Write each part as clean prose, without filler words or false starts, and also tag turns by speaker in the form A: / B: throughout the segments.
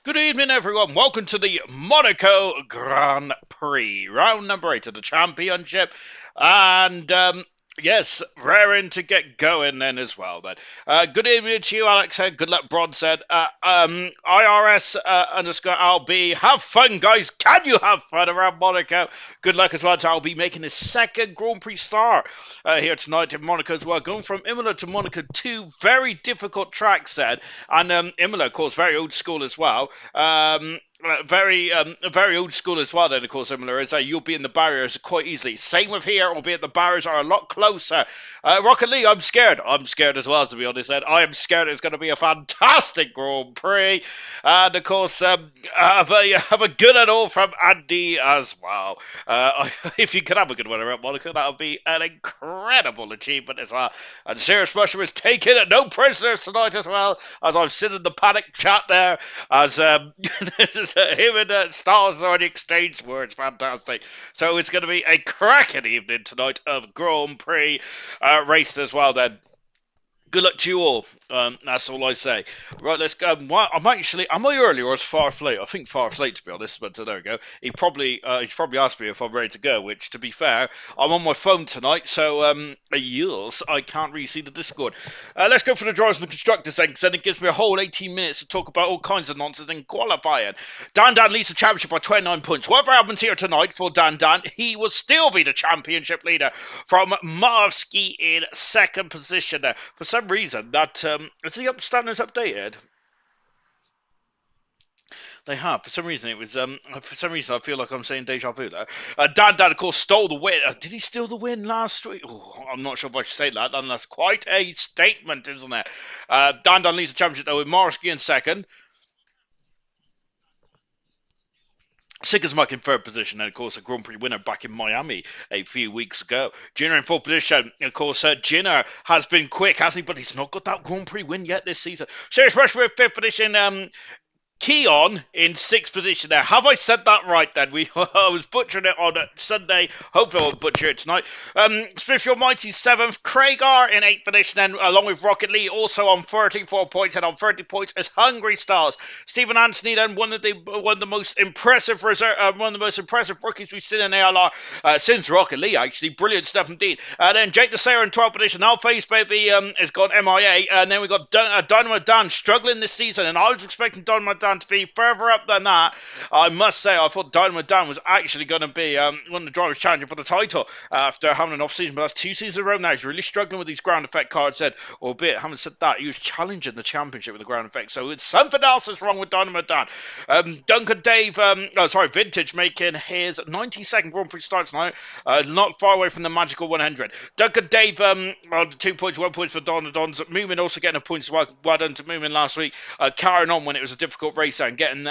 A: Good evening, everyone. Welcome to the Monaco Grand Prix, round number 8 of the championship. And yes, raring to get going then as well. Then, good evening to you, Alex. Good luck, Bron said. IRS underscore LB. Have fun, guys. Can you have fun around Monaco? Good luck as well to LB making his second Grand Prix start here tonight in Monaco as well. Going from Imola to Monaco, two very difficult tracks then. And Imola, of course, very old school as well. Very old school as well then, of course, Imola is. You'll be in the barriers quite easily. Same with here, albeit the barriers are a lot closer. Rocket League, I'm scared. I'm scared as well, to be honest. I am scared it's going to be a fantastic Grand Prix. And, of course, have a good and all from Andy as well. If you could have a good one around Monaco, that would be an incredible achievement as well. And Serious Russia is taking it. No prisoners tonight as well, as I'm sitting in the panic chat there, as him and Stars already exchanged words. Fantastic. So it's going to be a cracking evening tonight of Grand Prix race as well then. Good luck to you all. That's all I say. Right, let's go. Am I early or is Farf late? I think Farf's late, to be honest, but there we go. He's probably asked me if I'm ready to go, which, to be fair, I'm on my phone tonight, so, yes, I can't really see the Discord. Let's go for the drivers and the constructors then, because then it gives me a whole 18 minutes to talk about all kinds of nonsense in qualifying. Dan leads the championship by 29 points. Whatever happens here tonight for Dan, he will still be the championship leader from Marovsky in second position there. For some reason, that is the standards updated. They have. For some reason, it was. For some reason, I feel like I'm saying deja vu there. Dan, of course, stole the win. Did he steal the win last week? Oh, I'm not sure if I should say that. And that's quite a statement, isn't it? Dan leads the championship though with Morski in second. Siggersmuck in third position, and of course a Grand Prix winner back in Miami a few weeks ago. Jinner in fourth position. Of course, Jinner has been quick, hasn't he? But he's not got that Grand Prix win yet this season. Serious Rush with fifth position. Keon in sixth position there. Have I said that right then? I was butchering it on Sunday. Hopefully I won't butcher it tonight. Swift Your Mighty seventh. Craigar in eighth position then, along with Rocket Lee, also on 34 points, and on 30 points is Hungry Stars. Stephen Anthony then, one of the most impressive rookies we've seen in ALR since Rocket Lee, actually. Brilliant stuff indeed. Then Jake the Sayer in 12th position. Alphace Baby has gone MIA. And then we got Dynamo Dan struggling this season, and I was expecting Dynamo Dan to be further up than that. I must say, I thought Dynamo Dan was actually going to be one of the drivers challenging for the title after having an off-season, but that's 2 seasons in a row now. He's really struggling with these ground effect cards, albeit, having said that, he was challenging the championship with the ground effect, so it's something else that's wrong with Dynamo Dan. Duncan Dave, Vintage making his 92nd Grand Prix start tonight, not far away from the magical 100. Duncan Dave, 2 points, 1 point for Dons. Moomin also getting a point as well. Well done to Moomin last week, carrying on when it was a difficult short race and getting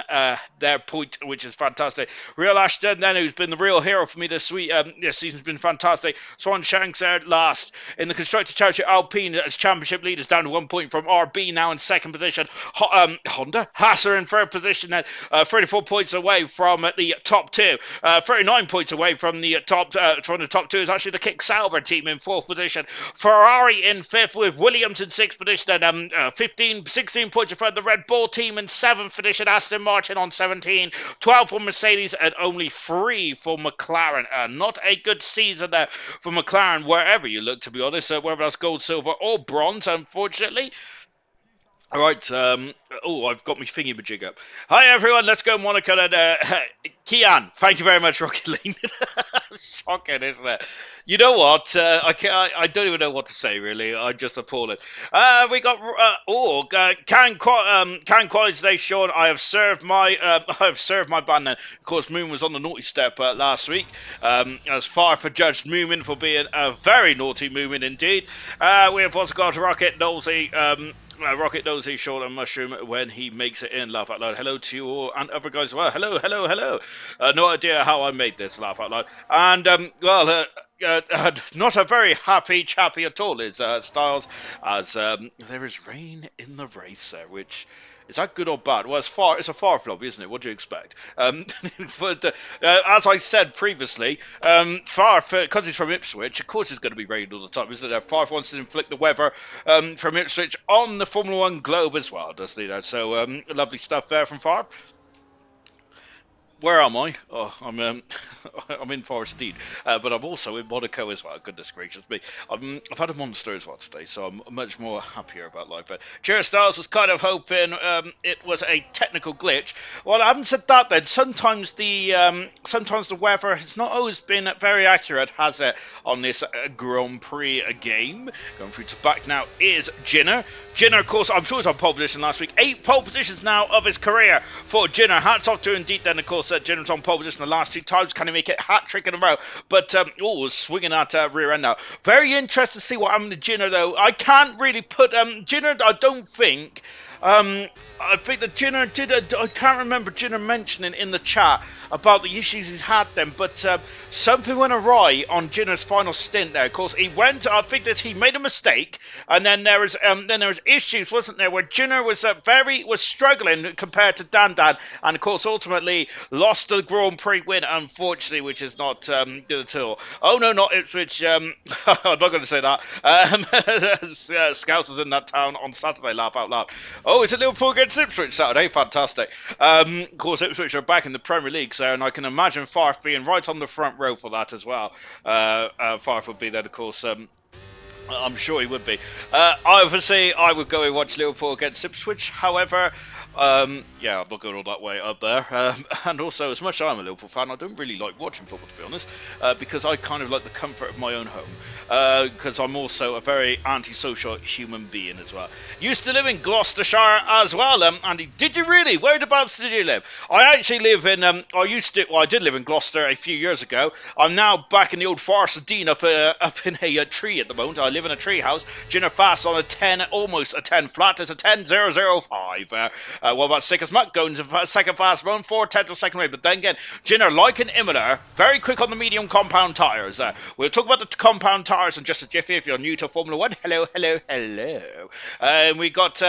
A: their point, which is fantastic. Real Ashton, then, who's been the real hero for me this season's been fantastic. Swan Shanks out last in the Constructor Championship. Alpine as championship leaders down to 1 point from RB, now in second position. Honda Hasser in third position, then 34 points away from the top two. 39 points away from the top two is actually the Kick Sauber team in fourth position. Ferrari in fifth with Williams in sixth position, and 16 points in front of the Red Bull team in seventh position. Aston Martin on 17, 12 for Mercedes, and only 3 for McLaren. Not a good season there for McLaren wherever you look, to be honest, whether that's gold, silver, or bronze, unfortunately. All right, I've got my thingy-majig up. Hi, everyone, let's go Monaco. And Kian, thank you very much, Rocket League. Shocking, isn't it? You know what? I don't even know what to say, really. I'm just appalling. We got can quality today, Sean. I have served my ban. Then, of course, Moon was on the naughty step last week. As far for judged Moomin for being a very naughty Moomin indeed. We have also got Rocket Nosey. Rocket Nosey, Sean and Mushroom when he makes it in. Laugh out loud. Hello to you all and other guys as well. Hello. No idea how I made this. Laugh out loud. And not a very happy chappy at all is Styles, as there is rain in the race there, which. Is that good or bad? Well, it's a far flop, isn't it? What do you expect? But as I said previously, because he's from Ipswich, of course it's going to be raining all the time, isn't it? Farf wants to inflict the weather from Ipswich on the Formula 1 globe as well, doesn't he? So lovely stuff there from Farf. Where am I? Oh, I'm in Forest Dean, but I'm also in Monaco as well. Goodness gracious me! I've had a monster as well today, so I'm much more happier about life. But Jared Styles was kind of hoping it was a technical glitch. Well, I haven't said that then. Sometimes the weather has not always been very accurate, has it, on this Grand Prix game? Going through to back now is Jinner. Jinner, of course, I'm sure he's on pole position last week. 8 pole positions now of his career for Jinner. Hats off to indeed then, of course. Jinner's on pole position the last 2 times. Can he make it hat-trick in a row? But, swinging that rear end now. Very interested to see what happened to Jinner, though. I can't really put... Jinner, I don't think... I think that Jinner I can't remember Jinner mentioning in the chat about the issues he's had then, but something went awry on Jinner's final stint there. Of course, I think that he made a mistake, and then there was issues, wasn't there, where Jinner was struggling compared to Dan, and of course ultimately lost the Grand Prix win, unfortunately, which is not good at all. Oh no, not Ipswich. I'm not going to say that. Scouts was in that town on Saturday. Laugh out loud. Oh, is it Liverpool against Ipswich Saturday? Fantastic. Of course, Ipswich are back in the Premier League, so, and I can imagine Farf being right on the front row for that as well. Farf would be there, of course. I'm sure he would be. Obviously, I would go and watch Liverpool against Ipswich. However, I'm not going all that way up there. And also, as much as I'm a Liverpool fan, I don't really like watching football, to be honest, because I kind of like the comfort of my own home, because I'm also a very antisocial human being as well. Used to live in Gloucestershire as well, Andy. Did you really? Whereabouts did you live? I actually live in, I did live in Gloucester a few years ago. I'm now back in the old Forest of Dean up in a tree at the moment. I live in a tree house. Jinner fast on a 10, almost a 10 flat. It's a 10.005. What about Sick as Muck going to second fast run, 4.10 to second rate. But then again, Jinner, like an Imola, very quick on the medium compound tyres. We'll talk about the compound tyres in just a jiffy if you're new to Formula 1. Hello. And we got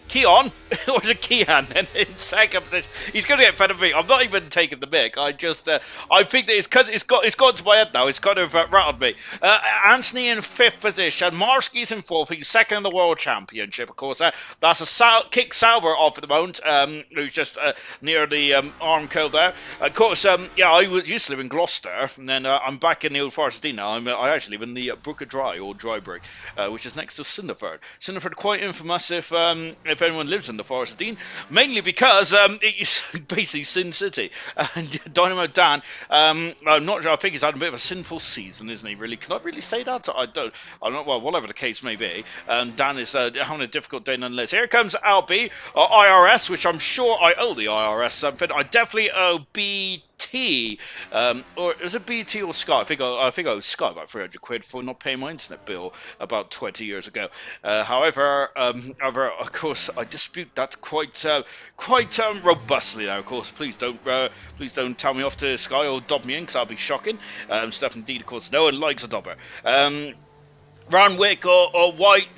A: Keon, or is it Kean? And in second position, he's going to get fed of me. I'm not even taking the mic. I think that it's gone to my head now. It's kind of rattled me. Anthony in 5th position. Marsky's in 4th. He's second in the World Championship, of course. That's a Kick Sauber off at the moment, who's just near the Armco there. Of course, I used to live in Gloucester, and then I'm back in the old Forest of Dean now. I actually live in the Brook of Dry, or Drybury, which is next to Cinderford. Cinderford, quite infamous if anyone lives in the Forest of Dean, mainly because it's basically Sin City. And Dynamo Dan, I'm not sure, I think he's had a bit of a sinful season, isn't he, really? Can I really say that? I'm not, well, whatever the case may be. Dan is having a difficult day nonetheless. Here comes Albie, IRS, which I'm sure I owe the IRS something. I definitely owe BT BT, or is it BT or Sky? I think I was Sky, about 300 quid for not paying my internet bill about 20 years ago. However, of course, I dispute that quite robustly now. Of course, please don't tell me off to Sky or dob me in, because that'll be shocking. Stuff indeed, of course, no one likes a dobber. Ranwick or White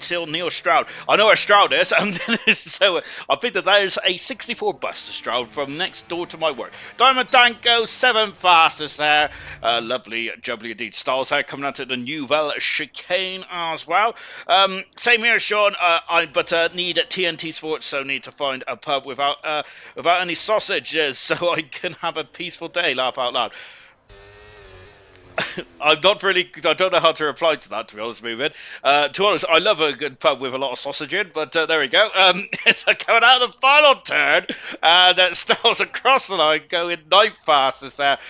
A: Seal Neil Stroud. I know where Stroud is, so I think that there's a 64 bus to Stroud from next door to my work. Diamond Danko, 7th fastest there. Lovely, jubbly indeed. Styles there coming out to the Nouvelle Chicane as well. Same here, Sean. But need TNT Sports, so need to find a pub without any sausages, so I can have a peaceful day. Laugh out loud. I don't know how to reply to that, to be honest with you, to be honest, I love a good pub with a lot of sausage in, but there we go. It's coming out of the final turn, and Styles across the line, going 9th fastest there.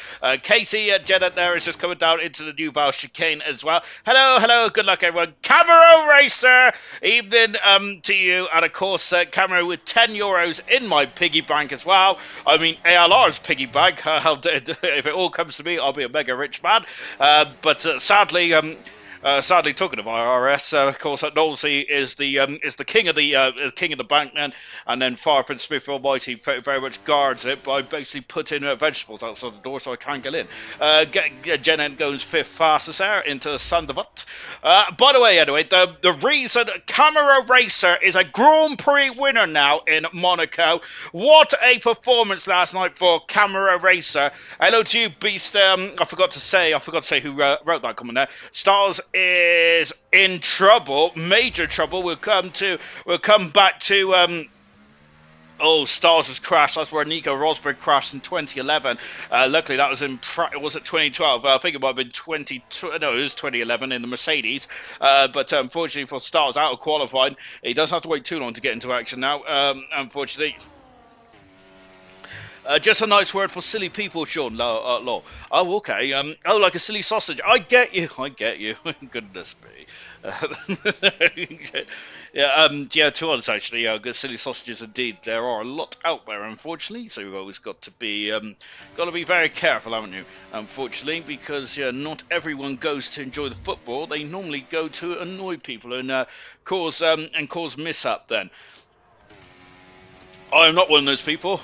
A: Casey Jennett there is just coming down into the Nouvelle Chicane as well. Hello, good luck everyone. Camaro Racer, evening to you, and of course, Camaro with €10 in my piggy bank as well. I mean, ALR's piggy bank, if it all comes to me, I'll be a mega rich man. But sadly, talking of IRS, of course, Knowlesy is the king of the bank man, and then Farford Smith Almighty very much guards it by basically putting vegetables outside the door so I can't get in. Jen goes 5th fastest there into Sandavat. By the way, anyway, the reason Camaro Racer is a Grand Prix winner now in Monaco. What a performance last night for Camaro Racer. Hello to you, Beast. I forgot to say who wrote that comment there. Stars is in trouble, major trouble. We'll come back to Stars has crashed. That's where Nico Rosberg crashed in 2011. Luckily, that was was it 2012? I think it might have been 2011 in the Mercedes. But unfortunately for Stars, out of qualifying, he doesn't have to wait too long to get into action now. Unfortunately. Just a nice word for silly people, Sean. Law. Oh, okay. Like a silly sausage. I get you. Goodness me. Yeah, to honest, actually, good silly sausages indeed. There are a lot out there, unfortunately. So we've always got to be very careful, haven't you? Unfortunately, because not everyone goes to enjoy the football. They normally go to annoy people and cause mishap. Then I am not one of those people.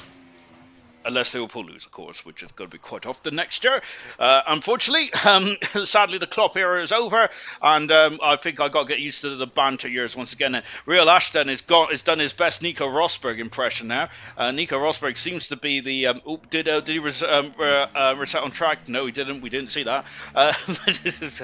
A: Unless Liverpool lose, of course, which is going to be quite often next year. Unfortunately, sadly, the Klopp era is over, and I think I got to get used to the banter years once again. And Real Ashton has done his best Nico Rosberg impression now. Nico Rosberg seems to be the. Did he reset on track? No, he didn't. We didn't see that. This is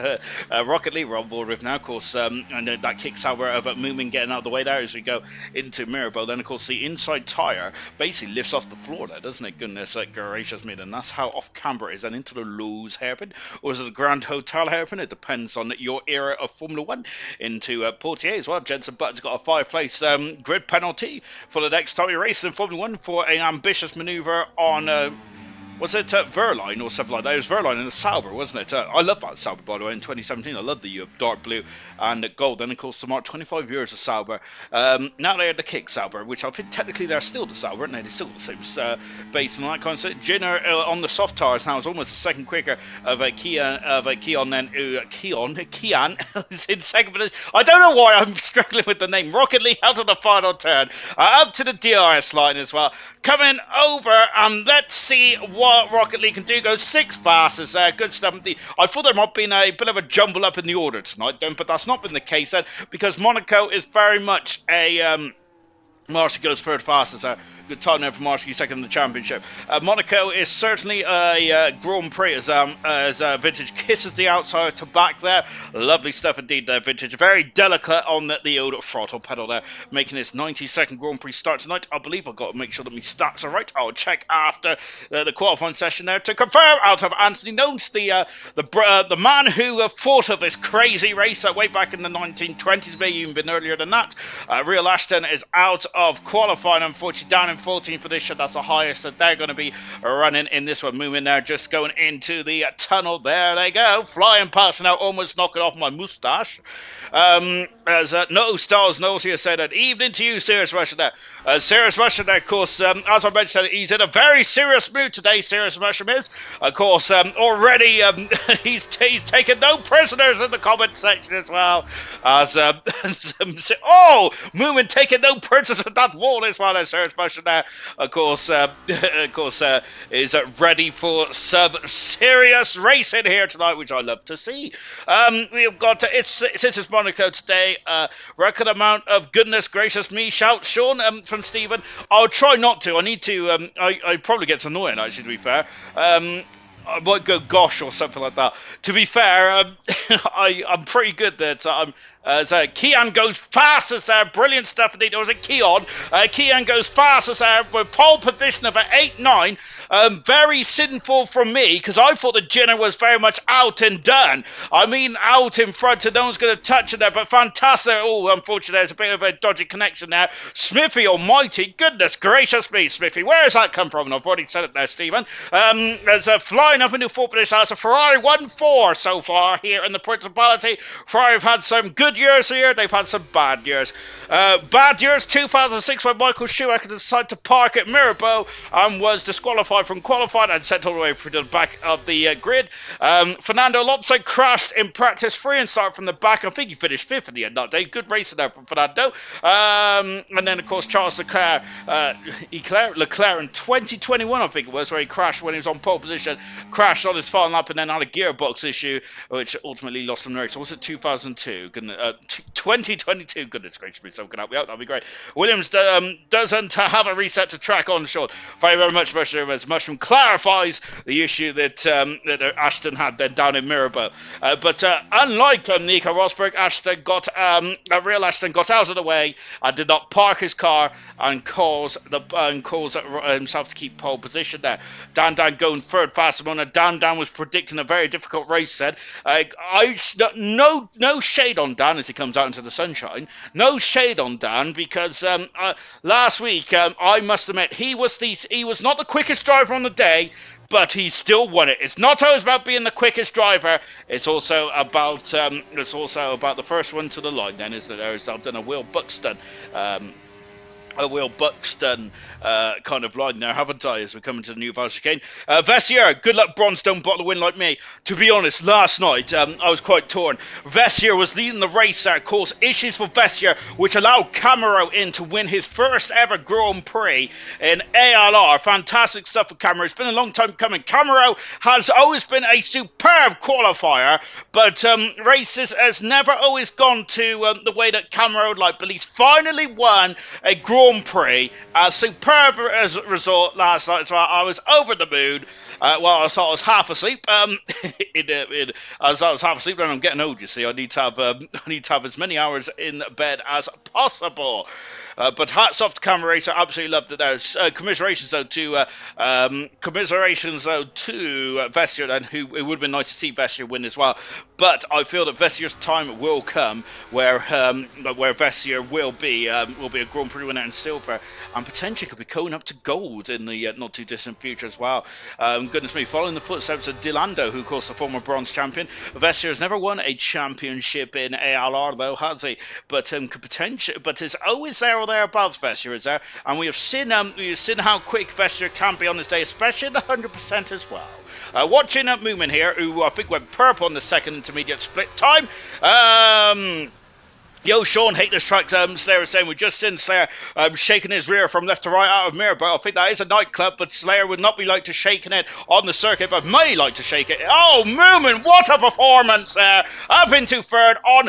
A: Rocket League we're on board with now, of course, and that kicks out of Moomin getting out of the way there as we go into Mirabel. Then, of course, the inside tyre basically lifts off the floor there, doesn't it? Goodness gracious me, and that's how off camber it is, and into the Lowe's hairpin, or is it the Grand Hotel hairpin? It depends on your era of Formula 1. Into Portier as well. Jenson Button's got a 5-place grid penalty for the next time he races in Formula 1 for an ambitious manoeuvre on was it Verline or something like that? It was Verline in the Sauber, wasn't it? I love that Sauber, by the way, in 2017. I love the dark blue and gold. Then, of course, to mark 25 years of Sauber. Now they're the Kick Sauber, which I think technically they're still the Sauber, aren't they? They're still the same base and all that kind of stuff. Jenner on the soft tires now is almost a second quicker of a Keon then. Kean is in second position. I don't know why I'm struggling with the name. Rocket League out of the final turn. Up to the DRS line as well. Coming over, and let's see what Rocket League can do. Goes 6 fastest there. Good stuff indeed. I thought there might have been a bit of a jumble up in the order tonight, then, but that's not been the case then, because Monaco is very much a Marcy goes 3rd fastest there. Good time there for Marcy, second in the championship. Monaco is certainly a Grand Prix as Vintage kisses the outside to back there. Lovely stuff indeed there, Vintage. Very delicate on the old throttle pedal there, making his 92nd Grand Prix start tonight. I believe I've got to make sure that my stats are right. I'll check after the qualifying session there to confirm out of Anthony Nones, the man who thought of this crazy race way back in the 1920s, maybe even been earlier than that. Real Ashton is out of qualifying, unfortunately, down in around 14th position. That's the highest that they're going to be running in this one. Moving there, just going into the tunnel. There they go, flying past now, almost knocking off my moustache. As No Stars Nosia said, an evening to you, Serious Russian there. Serious Russian there, of course, as I mentioned, he's in a very serious mood today, Serious Russian is. Of course, already he's taken no prisoners in the comment section as well. As Moomin taking no prisoners at that wall as well, as Serious Russian there. Of course, is ready for some serious racing here tonight, which I love to see. We've got since it's Monaco today, record amount of goodness gracious me shout Sean from Stephen. I'll try not to. I need to. I probably gets annoying actually, to be fair. I might go gosh or something like that. To be fair, I'm pretty good that Keon goes fast as there. Brilliant stuff indeed. Or was it Keon? Keon goes fast as there with pole position of an 8-9. Very sinful from me because I thought the Jenner was very much out and done. I mean, out in front and no one's going to touch it there, but fantastic. Oh, unfortunately, there's a bit of a dodgy connection there. Smithy almighty, goodness gracious me, Smithy. Where has that come from? And I've already said it there, Stephen. There's a flying up into fourth position. That's a Ferrari 1-4 so far here in the Principality. Ferrari have had some good years here. They've had some bad years. Bad years, 2006, when Michael Schumacher decided to park at Mirabeau and was disqualified from qualifying and sent all the way through to the back of the grid. Fernando Alonso crashed in practice 3 and started from the back. I think he finished 5th in the end that day. Good racing there from Fernando. And then, of course, Charles Leclerc in 2021, I think it was, where he crashed when he was on pole position, crashed on his final lap and then had a gearbox issue, which ultimately lost him the race. So was it 2002? 2022? Goodness gracious me, someone can help me out. That'd be great. Williams doesn't have a reset to track on short. Thank you very much, Mushroom clarifies the issue that Ashton had then down in Mirabeau. But unlike Nico Rosberg, real Ashton got out of the way and did not park his car and cause himself to keep pole position there. Dan going third fast. Dan was predicting a very difficult race. Said no shade on Dan as he comes out into the sunshine. No shade on Dan because last week I must admit he was not the quickest driver on the day, but he still won it. It's not always about being the quickest driver. It's also about the first one to the line. Then is that I've done a Will Buxton kind of line there, haven't I, as we come into the new Val chicane. Vessier, good luck, Bronstone, bottle win like me. To be honest, last night, I was quite torn. Vessier was leading the race there, caused issues for Vessier, which allowed Camaro in to win his first ever Grand Prix in ALR. Fantastic stuff for Camaro. It's been a long time coming. Camaro has always been a superb qualifier, but races has never always gone to the way that Camaro would like. But he's finally won a Grand Prix. Superb as a result last night as well. I was over the moon. I thought I was half asleep. As I was half asleep, and I'm getting old. You see, I need to have as many hours in bed as possible. But hats off to Camera Racer, absolutely loved it there. Commiserations though to Vessier, and it would have been nice to see Vessier win as well. But I feel that Vessier's time will come where Vessier will be a Grand Prix winner in silver, and potentially could be going up to gold in the not too distant future as well. Goodness me, following the footsteps of Dilando, who of course the former bronze champion. Vessier has never won a championship in ALR though, has he? But could potentially, but is always there or thereabouts. Vessier is there, and we have seen how quick Vessier can be on this day, especially at 100% as well. Watching Moomin here, who I think went purple on the second intermediate split time. Yo, Sean, hate this track. Slayer is saying, we just seen Slayer shaking his rear from left to right out of Mirabeau. I think that is a nightclub, but Slayer would not be like to shaking it on the circuit, but may like to shake it. Oh, Moomin, what a performance there. Up into third on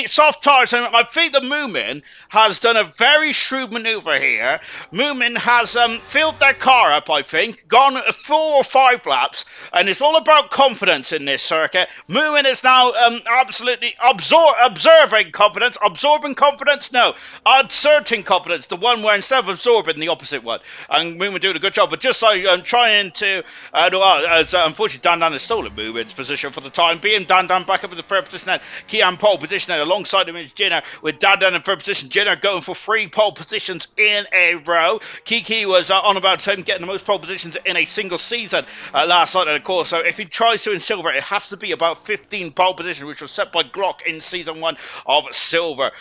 A: soft tires. And I think the Moomin has done a very shrewd maneuver here. Moomin has filled their car up, I think, gone 4 or 5 laps, and it's all about confidence in this circuit. Moomin is now absolutely observing confidence. Absorbing confidence? No. Asserting confidence, the one where instead of absorbing, the opposite one. And Moomin doing a good job, but just so I'm trying to, unfortunately Dan Dan has stolen Moomin's position for the time being. Dan Dan back up in the third position now. Kian pole position now, alongside him is Jinner, with Dan Dan in third position. Jinner going for 3 pole positions in a row. Kiki was on about him getting the most pole positions in a single season last night, and of course, so if he tries to in silver, it has to be about 15 pole positions, which was set by Glock in season 1 of silver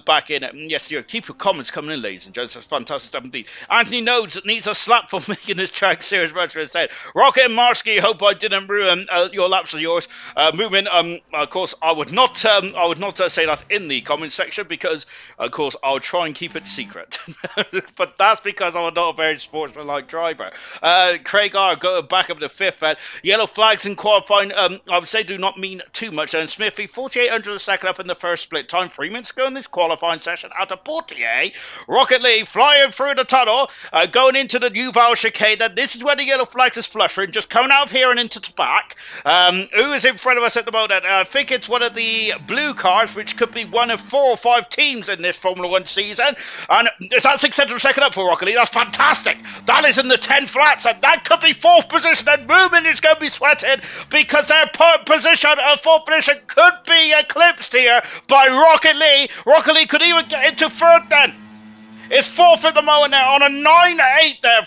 A: back in yesteryear. Keep your comments coming in, ladies and gents. That's fantastic stuff indeed. Anthony Nodes needs a slap for making this track serious. Said Rocket and Marsky, hope I didn't ruin your laps of yours. Movement. Of course, I would not say that in the comment section because, of course, I'll try and keep it secret. But that's because I'm not a very sportsmanlike driver. Craig R go back up to 5th. Yellow flags in qualifying, I would say, do not mean too much. And Smithy, 4800 a second up in the first split time. 3 minutes ago in this qualifying session out of Portier. Rocket Lee flying through the tunnel, going into the Yuval chicane. This is where the yellow flags is fluttering, just coming out of here and into the back. Who is in front of us at the moment? I think it's one of the blue cars, which could be one of 4 or 5 teams in this Formula 1 season. And is that 600 a second up for Rocket Lee? That's fantastic. That is in the 10 flats, and that could be 4th position, and Movement is going to be sweating because their position of 4th position could be eclipsed here by Rocket Lee. Rocket Lee could even get into 3rd then. It's 4th at the moment now on a 9-8 there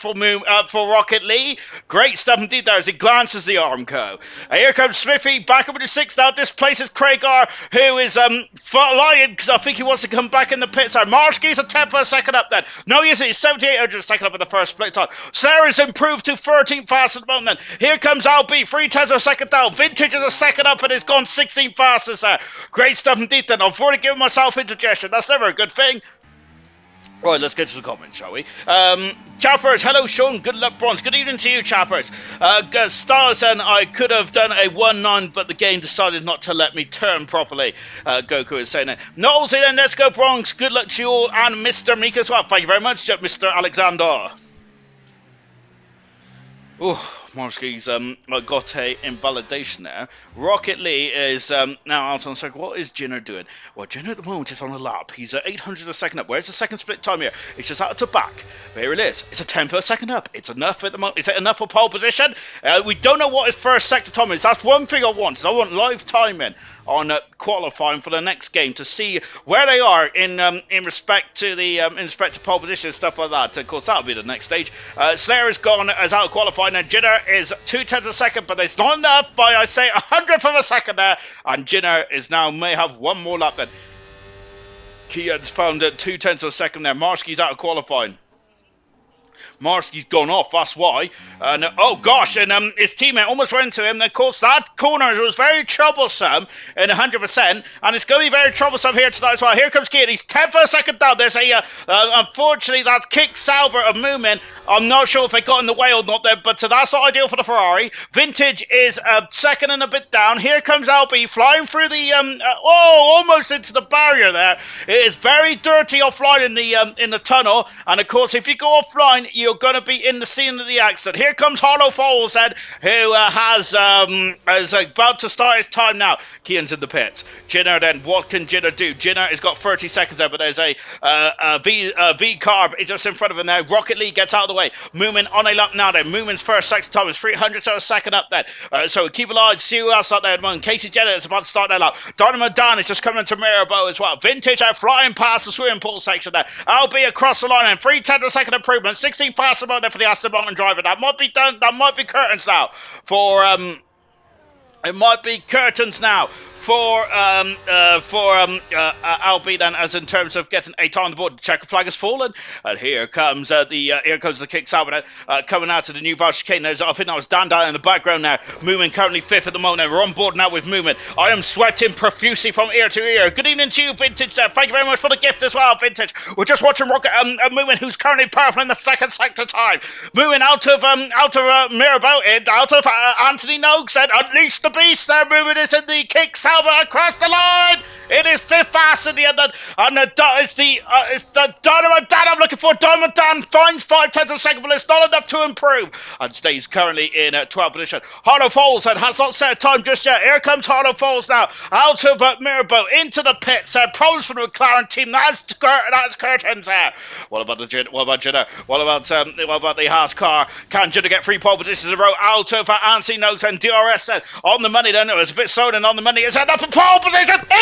A: for Rocket Lee. Great stuff indeed there as he glances the Armco. Here comes Smithy back up with his 6th now. This places Craig R, who is flying because I think he wants to come back in the pits. Marsky's a 10th for a second up then. No, he isn't. He's 7800 a second up in the first split time. Sarah's improved to 13th fast at the moment then. Here comes Albie, 3/10 of a second down. Vintage is a second up and has gone 16th fastest there. Great stuff indeed then. I've already given myself indigestion. That's never a good thing. Right, let's get to the comments, shall we? Chappers, hello Sean, good luck Bronze. Good evening to you, Chappers. Stars and I could have done a 1-9, but the game decided not to let me turn properly. Goku is saying that. Knowles in, let's go Bronze. Good luck to you all and Mr. Meek as well. Thank you very much, Mr. Alexander. Oh, Morsky's got a invalidation there. Rocket Lee is now out on the circle. What is Jinner doing? Well, Jinner at the moment is on a lap. He's at 800 a second up. Where's the second split time here? It's just out to back. There it is. It's a 10 per second up. It's enough at the moment. Is it enough for pole position? We don't know what his first sector time is. That's one thing I want. Is I want live timing on qualifying for the next game to see where they are in respect to the in respect to pole position and stuff like that. Of course, that'll be the next stage. Slayer is gone as out of qualifying, and Jinner is 2/10 a second, but it's not enough by I say 100th of a second there, and Jinner is now may have one more lap then. Kian's found at 2/10 of a second there. Marsky's out of qualifying. Marsky's gone off, that's why. And oh gosh, and his teammate almost ran into him. And of course, that corner was very troublesome in 100%, and it's going to be very troublesome here tonight as well. Here comes Keane. He's 10 for a second down. There's a unfortunately that kick salver of movement. I'm not sure if it got in the way or not there, but that's not ideal for the Ferrari. Vintage is second and a bit down. Here comes Albie flying through the almost into the barrier there. It is very dirty offline in the tunnel, and of course, if you go offline, you're going to be in the scene of the accident. Here comes Harlow Falls then, who is about to start his time now. Keane's in the pits. Jinner then, what can Jinner do? Jinner has got 30 seconds there, but there's a V-carb just in front of him there. Rocket League gets out of the way. Moomin on a lap now then. Moomin's first sector time is 300 so a second up then. So keep an eye, see who else out there at the moment. Casey Jenner is about to start their lap. Dynamo Dan is just coming to Mirabeau as well. Vintage are flying past the swimming pool section there. Albie across the line and 3/10 a second improvement. 16 fast about there for the Aston Martin driver. That might be done. That might be curtains now for it might be curtains now for Albie then, as in terms of getting a time on the board. The checker flag has fallen, and here comes the kick salver coming out to the new Val chicane. I think that was Dan down in the background now. Movement currently 5th at the moment. We're on board now with Movement. I am sweating profusely from ear to ear. Good evening to you, Vintage. Thank you very much for the gift as well, Vintage. We're just watching Rocket Movement, who's currently purple in the second sector time. Moving out of Mirabeau, out of Anthony Noakes, and unleash the beast there. Movement is in the kick salver across the line. It is 5th fast in the end. It's the Dynamite Dan I'm looking for. Dynamite Dan finds 5/10 of a second, but it's not enough to improve and stays currently in 12th position. Harlow Falls and has not set a time just yet. Here comes Harlow Falls now out of Mirabo into the pits. Pros from the McLaren team. That's curtains there. What about Jenner? What about the Haas car? Can Jenner get 3 pole positions in a row? Out of Ansi Notes and DRS then on the money. Then it was a bit slower than on the money. Is that enough for pole position? It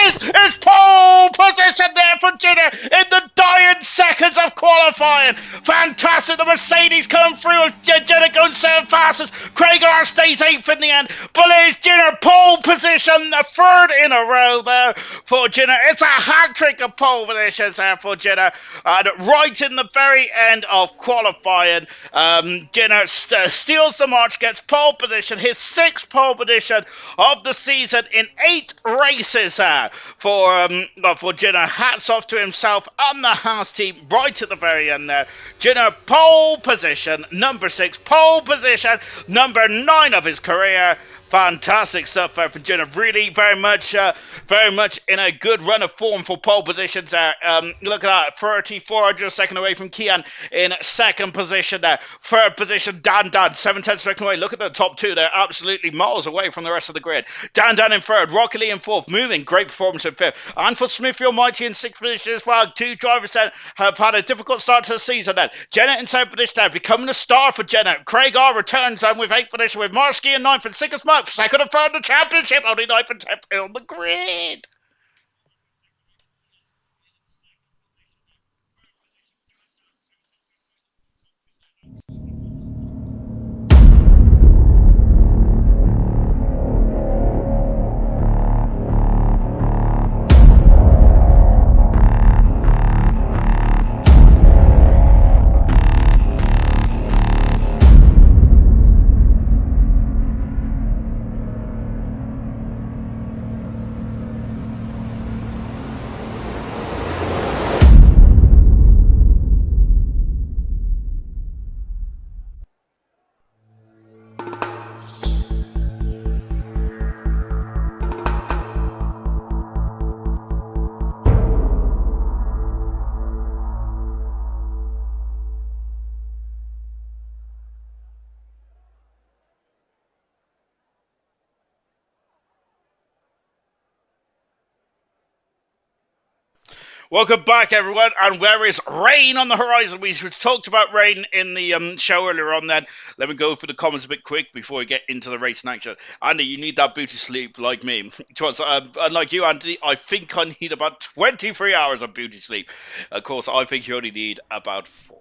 A: is! It's pole position there for Jenner in the dying seconds of qualifying. Fantastic. The Mercedes coming through. Jenner going 7th fastest. Craig R stays 8th in the end. But it's Jenner pole position, the 3rd in a row there for Jenner. It's a hat trick of pole positions there for Jenner. And right in the very end of qualifying, Jenner steals the march, gets pole position, his 6th pole position of the season in 8 races for Jenner. Hats off to himself and the Haas team right at the very end there. Jenner pole position number 6, pole position number 9 of his career. Fantastic stuff there for Jenner. Really very much in a good run of form for pole positions there. Look at that, 34 second away from Kian in 2nd position there. 3rd position, Dan 7/10 second away. Look at the top 2, they're absolutely miles away from the rest of the grid. Dan in 3rd, Rocket Lee in 4th, moving, great performance in 5th. And for Smithy Almighty in 6th position as well. 2 drivers then have had a difficult start to the season then. Jenner in 7th position now, becoming a star for Jenner. Craig R returns and with 8th position with Marsky in 9th and 6th Mark. 2nd and 3rd in the championship, only 9th and 10th on the grid. Welcome back, everyone. And where is rain on the horizon? We talked about rain in the show earlier on then. Let me go for the comments a bit quick before we get into the race in action. Andy, you need that beauty sleep like me. Unlike you, Anthony, I think I need about 23 hours of beauty sleep. Of course, I think you only need about 4.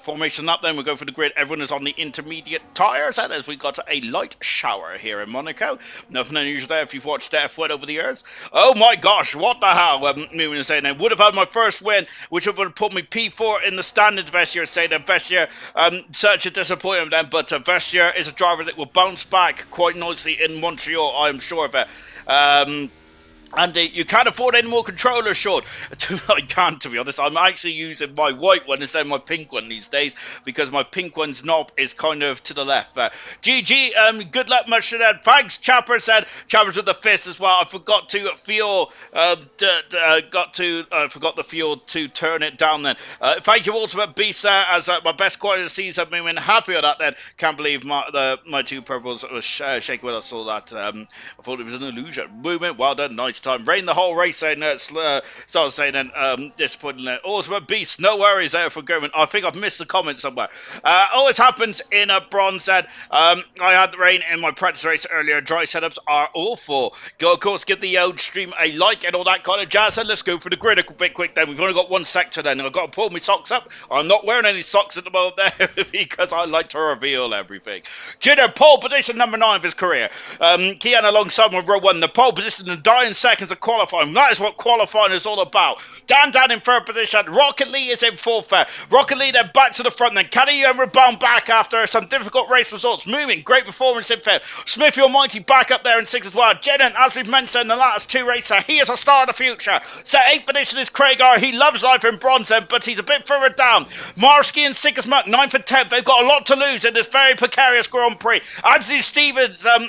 A: Formation up then, we'll go for the grid. Everyone is on the intermediate tyres, and as we got a light shower here in Monaco. Nothing unusual there if you've watched F1 over the years. Oh my gosh, what the hell? Moving and saying, I would have had my first win, which would have put me P4 in the standards. Vestier saying that Vestier, such a disappointment then, but Vestier is a driver that will bounce back quite nicely in Montreal, I am sure of it. And you can't afford any more controllers, Sean. I can't, to be honest. I'm actually using my white one instead of my pink one these days because my pink one's knob is kind of to the left. GG, good luck, much to that. Thanks, Chapper said. Chapper's with the fist as well. I forgot to fuel. I forgot the fuel to turn it down then. Thank you, Ultimate Beast, as my best quality of the season. I've been happy with that then. Can't believe my 2 purples was shaking when I saw that. I thought it was an illusion. Movement, well done, nice time. Rain the whole race saying started saying then disappointing there. Ultimate Beast, no worries there for German. I think I've missed the comment somewhere. Always happens in a bronze then. I had the rain in my practice race earlier. Dry setups are awful. Go, of course, give the old stream a like and all that kind of jazz. And let's go for the grid a bit quick then. We've only got one sector then. I've got to pull my socks up. I'm not wearing any socks at the moment there because I like to reveal everything. Jenner, pole position number 9 of his career. Kian alongside with row 1. The pole position in dying seconds of qualifying. That is what qualifying is all about. Dan in 3rd position. Rocket Lee is in 4th. Rocket Lee then back to the front then. Can he rebound back after some difficult race results? Moving. Great performance in 5th. Smithy Almighty back up there in 6th as well. Jenner, as we've mentioned in the last 2 races, he is a star of the future. So 8th position is Craig R. He loves life in bronze then, but he's a bit further down. Marsky and Sickers Muck, 9th and 10th. They've got a lot to lose in this very precarious Grand Prix. Anthony Stevens, Anthony,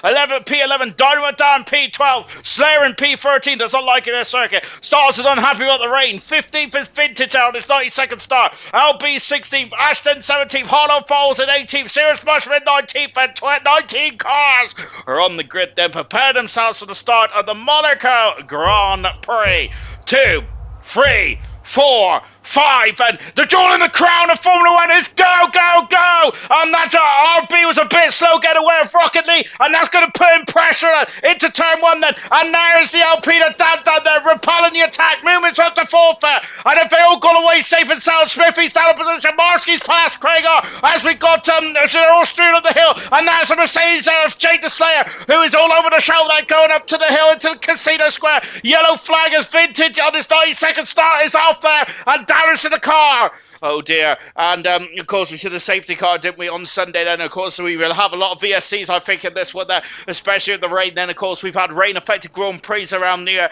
A: 11th, P11 P11, Dynamo down P12, Slayer in P13 does not like it in this circuit. Stars are unhappy about the rain. 15th is Vintage out his 92nd start. LB 16th, Ashton 17th, Hollow Falls in 18th, Serious Mushroom in 19th, and 19 cars are on the grid then prepare themselves for the start of the Monaco Grand Prix. 2, 3, 4, 5, and the jewel in the crown of Formula 1 is go, go, go! And that RB was a bit slow getting away of Rocket League, and that's going to put in pressure into turn 1 then. And there's the Alpina down there, repelling the attack, movements up to forfeit. And if they all got away safe and sound, Smithy's down in position, Marsky's past Krager, as we got, as they're all strewn up the hill, and there's a Mercedes there of Jake the Slayer, who is all over the show there, going up to the hill into the Casino Square. Yellow flag as Vintage on his 92nd start is off there, and damage to the car. Oh dear. And of course we should have safety car, didn't we, on Sunday then? Of course we will have a lot of VSCs, I think, in this one there, especially with the rain then. Of course we've had rain affected Grand Prix around here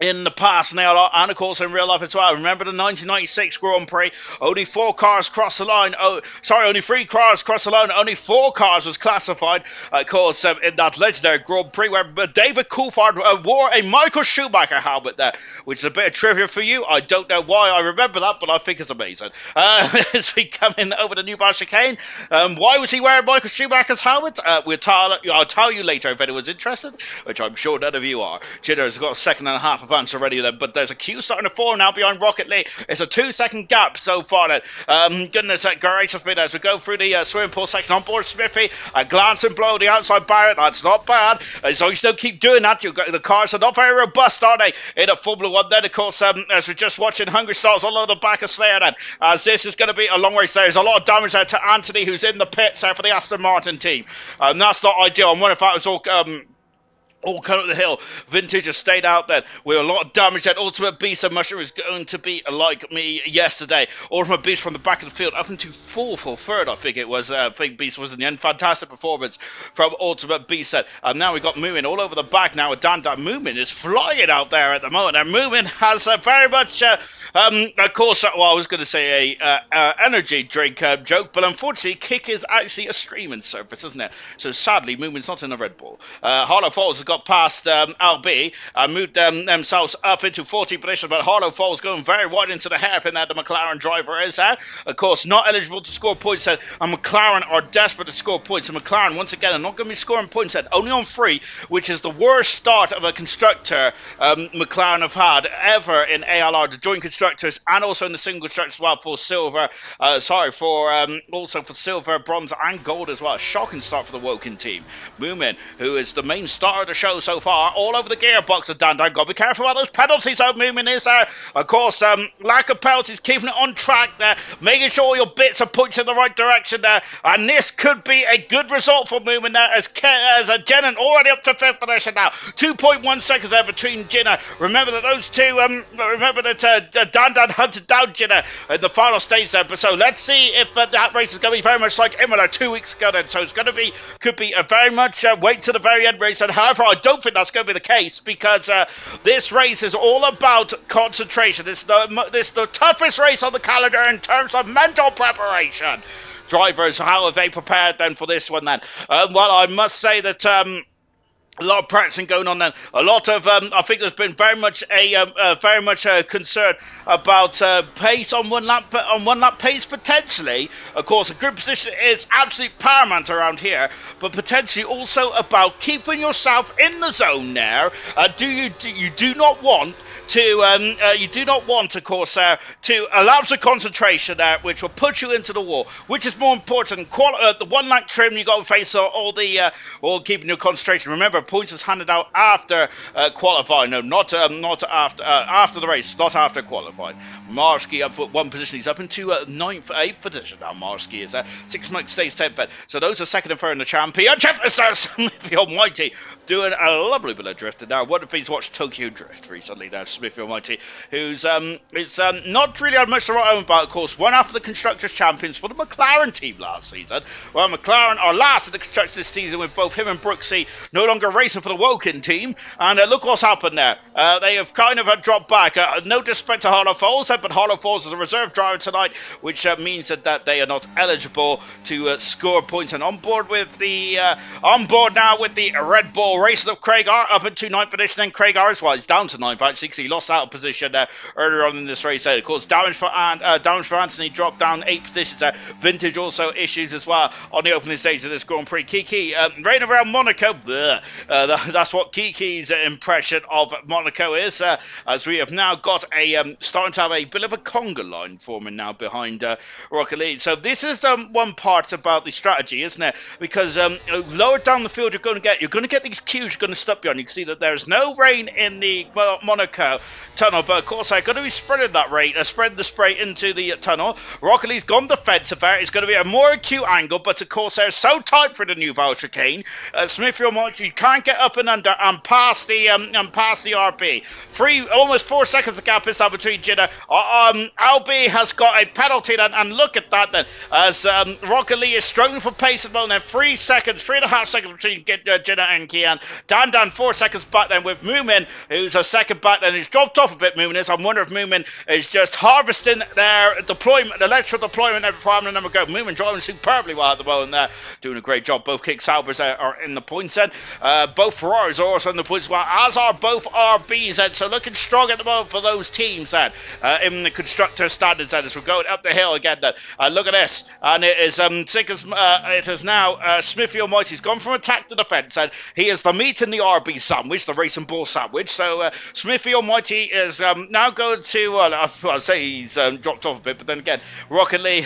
A: in the past now, and of course in real life as well. Remember the 1996 Grand Prix, only 4 cars crossed the line. Only 3 cars crossed the line, only 4 cars was classified. Of course, in that legendary Grand Prix where David Coulthard wore a Michael Schumacher helmet there, which is a bit of trivia for you. I don't know why I remember that, but I think it's amazing. As we come in over the New Bar chicane, why was he wearing Michael Schumacher's helmet? I'll tell you later if anyone's interested, which I'm sure none of you are. Jinner's got a second and a half advance already then, but there's a queue starting to form now behind Rocket League. It's a 2-second gap so far then. Goodness gracious me, as we go through the swimming pool section on board Smithy, a glancing blow the outside barrier. That's not bad, as long as you don't keep doing that. The cars are not very robust, are they, in a Formula 1 then? Of course, as we're just watching Hungry Stars all over the back of Slayer then, as this is going to be a long race. There's a lot of damage there to Anthony, who's in the pits there for the Aston Martin team. That's not ideal. I'm wondering if that was all coming up the hill. Vintage has stayed out then with a lot of damage. That Ultimate Beast and Mushroom is going to be like me yesterday. Ultimate Beast from the back of the field up into 4th or 3rd, I think it was. I think Beast was in the end. Fantastic performance from Ultimate Beast. And now we've got Moomin all over the back now. Moomin is flying out there at the moment. And Moomin has very much of course, well, I was going to say a energy drink joke, but unfortunately, Kick is actually a streaming service, isn't it? So sadly, Moomin's not in a Red Bull. Harlow Falls has got past LB and moved themselves up into 14th position, but Harlow Falls going very wide into the hairpin there. The McLaren driver is of course, not eligible to score points. And McLaren are desperate to score points. And McLaren, once again, are not going to be scoring points only on 3, which is the worst start of a constructor McLaren have had ever in ALR, the joint constructors, and also in the single constructors as well for silver. Also for silver, bronze, and gold as well. A shocking start for the Woking team. Moomin, who is the main star of the show so far, all over the gearbox of Dan. Got to be careful about those penalties. Moomin is there. Of course, lack of penalties, keeping it on track there, making sure your bits are pushed in the right direction there. And this could be a good result for Moomin there, as Jenner already up to 5th position now. 2.1 seconds there between Jenner. Remember that those two, Dan hunted down Jenner in the final stage there. But so let's see if that race is going to be very much like Imola 2 weeks ago then. So it's going to be, could be a very much wait to the very end race. And however, I don't think that's going to be the case, because this race is all about concentration. It's the toughest race on the calendar in terms of mental preparation. Drivers, how are they prepared then for this one then? Well, I must say that a lot of practicing going on then. A lot of, I think there's been very much a concern about pace on one lap pace potentially. Of course, a good position is absolutely paramount around here, but potentially also about keeping yourself in the zone there. You do not want, of course, to elapse the concentration there, which will put you into the wall. Which is more important, the 1 lap trim you got to face all keeping your concentration. Remember, points is handed out after qualifying. No, not after the race, not after qualifying. Marsky up for 1 position. He's up into 8th position now. Marsky is there. 6 months stays 10th. So those are 2nd and 3rd in the championship. The Almighty doing a lovely bit of drifting now. I wonder if he's watched Tokyo Drift recently now. Smithy Almighty, who's not really had much to write home about, of course. One half of the Constructors' Champions for the McLaren team last season. Well, McLaren are last in the Constructors this season with both him and Brooksy no longer racing for the Woking team. And look what's happened there. They have kind of dropped back. No disrespect to Harlow Falls, but Harlow Falls is a reserve driver tonight, which means that they are not eligible to score points. And on board now with the Red Bull racing of Craig R up into 9th position. And Craig R he's down to 9th actually, because he lost out of position earlier on in this race. Of course, damage for Anthony dropped down 8 positions. Vintage also issues as well on the opening stage of this Grand Prix. Kiki raining around Monaco. That's what Kiki's impression of Monaco is, as we have now got starting to have a bit of a conga line forming now behind Rocket League. So this is one part about the strategy, isn't it? Because lower down the field you're going to get these queues you're going to stop behind. You can see that there's no rain in the Monaco tunnel, but of course they're going to be spreading that rain, spreading the spray into the tunnel. Rocket League's gone defensive there. It's going to be a more acute angle, but of course they're so tight for the new Val chicane. Smithfield March, you can't get up and under and past the RB. Almost 4 seconds of gap is that between Jenna. LB has got a penalty then, and look at that then, as Rocket League is struggling for pace at the moment. 3.5 seconds between Jenna and Kian. Dan 4 seconds back then with Moomin, who's a second back then. He's dropped off a bit, Moomin is. I wonder if Moomin is just harvesting their deployment, the electrical deployment every time and go. Moomin driving superbly well at the moment there, doing a great job. Both Kick Saubers are in the points then. Both Ferraris are also in the points as well, as are both RBs then. So looking strong at the moment for those teams then, in the constructor standards then, as we're going up the hill again then. Look at this, and it is it is now Smithy Almighty's gone from attack to defence, and he is the meat in the RB sandwich, the racing ball sandwich. So Smithy Almighty is now going to I'll say he's dropped off a bit, but then again Rocket Lee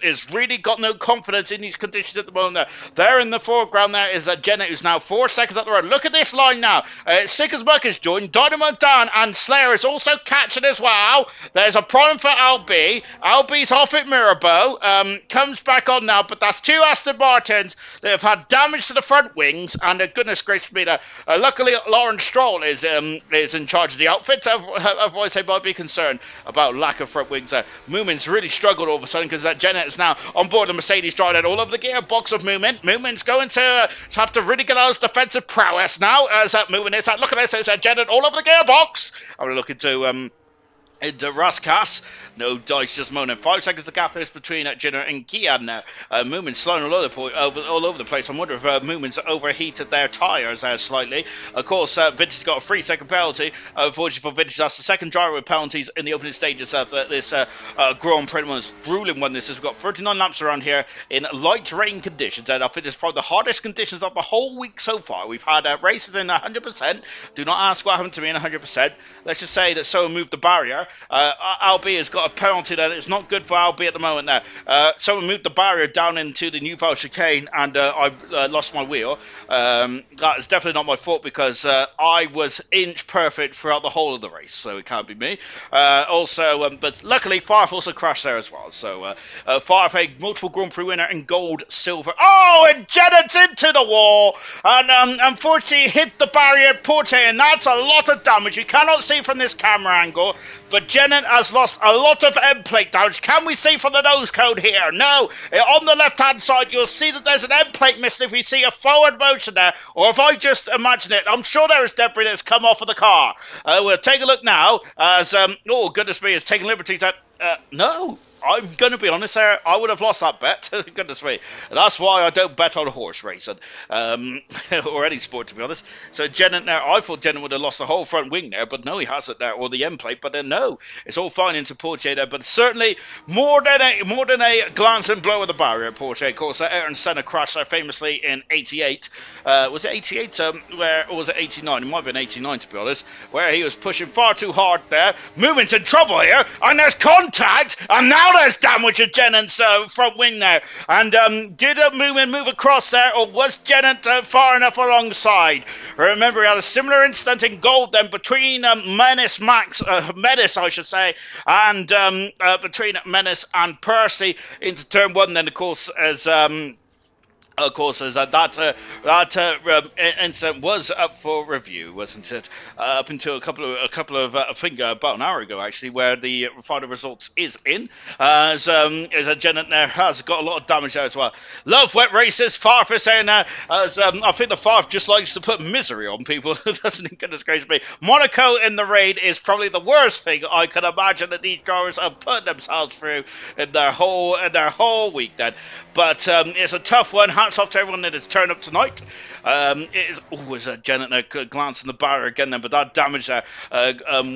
A: is really got no confidence in these conditions at the moment. There in the foreground there is Jenna, who's now 4 seconds up the road. Look at this line now. Sick as Muck is joined, Dynamo Dan and Slayer is also catching as well. There's a problem for LB. LB's off at Mirabeau, comes back on now, but that's 2 Aston Martins that have had damage to the front wings, and goodness gracious me, luckily Lauren Stroll is in charge of the outfit. Otherwise they might be concerned about lack of front wings. Moomin's really struggled all of a sudden, because Jenna is now on board the Mercedes, driving all over the gearbox of Moomin. Moomin's going to have to really get out his defensive prowess now, as Moomin is. Look at this, there's Jenna all over the gearbox. I'm going to look into Raskas. No dice, just moaning. 5 seconds the gap is between Jenna and Kian now. Moomin's slowing all over the place. I wonder if Moomin's overheated their tyres slightly. Of course, Vintage got a 3 second penalty. Unfortunately for Vintage, that's the second driver with penalties in the opening stages of this Grand Prix. One grueling one. We've got 39 laps around here in light rain conditions, and I think it's probably the hardest conditions of the whole week so far. We've had races in 100%. Do not ask what happened to me in 100%. Let's just say that someone moved the barrier. LB has got a penalty that it's not good for LB at the moment now. Someone moved the barrier down into the New Val chicane, and I've lost my wheel. That is definitely not my fault, because I was inch perfect throughout the whole of the race, so it can't be me. But luckily Farf also crashed there as well. So Farf, a multiple Grand Prix winner in gold, silver. Oh, and Jennet's into the wall, and unfortunately hit the barrier at Porte, and that's a lot of damage. You cannot see from this camera angle, but Jennett has lost a lot of end plate damage. Can we see from the nose cone here? No. On the left-hand side, you'll see that there's an end plate missing if we see a forward motion there, or if I just imagine it. I'm sure there is debris that's come off of the car. We'll take a look now as, oh, goodness me, it's taking liberties. No. I'm going to be honest there, I would have lost that bet. Goodness me. That's why I don't bet on horse racing. Or any sport, to be honest. So Jennett there, I thought Jennett would have lost the whole front wing there, but no, he hasn't there, or the end plate. But then no, it's all fine into Porsche there. But certainly more than a glancing blow of the barrier at Porsche. Of course, Ayrton Senna crashed there famously in 88. Was it 88? Or was it 89? It might have been 89, to be honest, where he was pushing far too hard there. Movement's in trouble here, and there's contact, and now there's damage to Jennet's front wing there. And did a movement move across there, or was Jennett far enough alongside? Remember, he had a similar incident in gold then between Menace, I should say, and between Menace and Percy into turn one. Then, of course, as Of course, is incident was up for review, wasn't it? Up until I think about an hour ago, actually, where the final results is in. As a Janet there has got a lot of damage there as well. Love wet races. Farf is saying I think the Farf just likes to put misery on people, doesn't it? Goodness gracious me. Monaco in the raid is probably the worst thing I can imagine that these drivers have put themselves through in their whole week. Then. But it's a tough one. Hats off to everyone that has turned up tonight. It is always a Janet glancing the barrier again then, but that damage there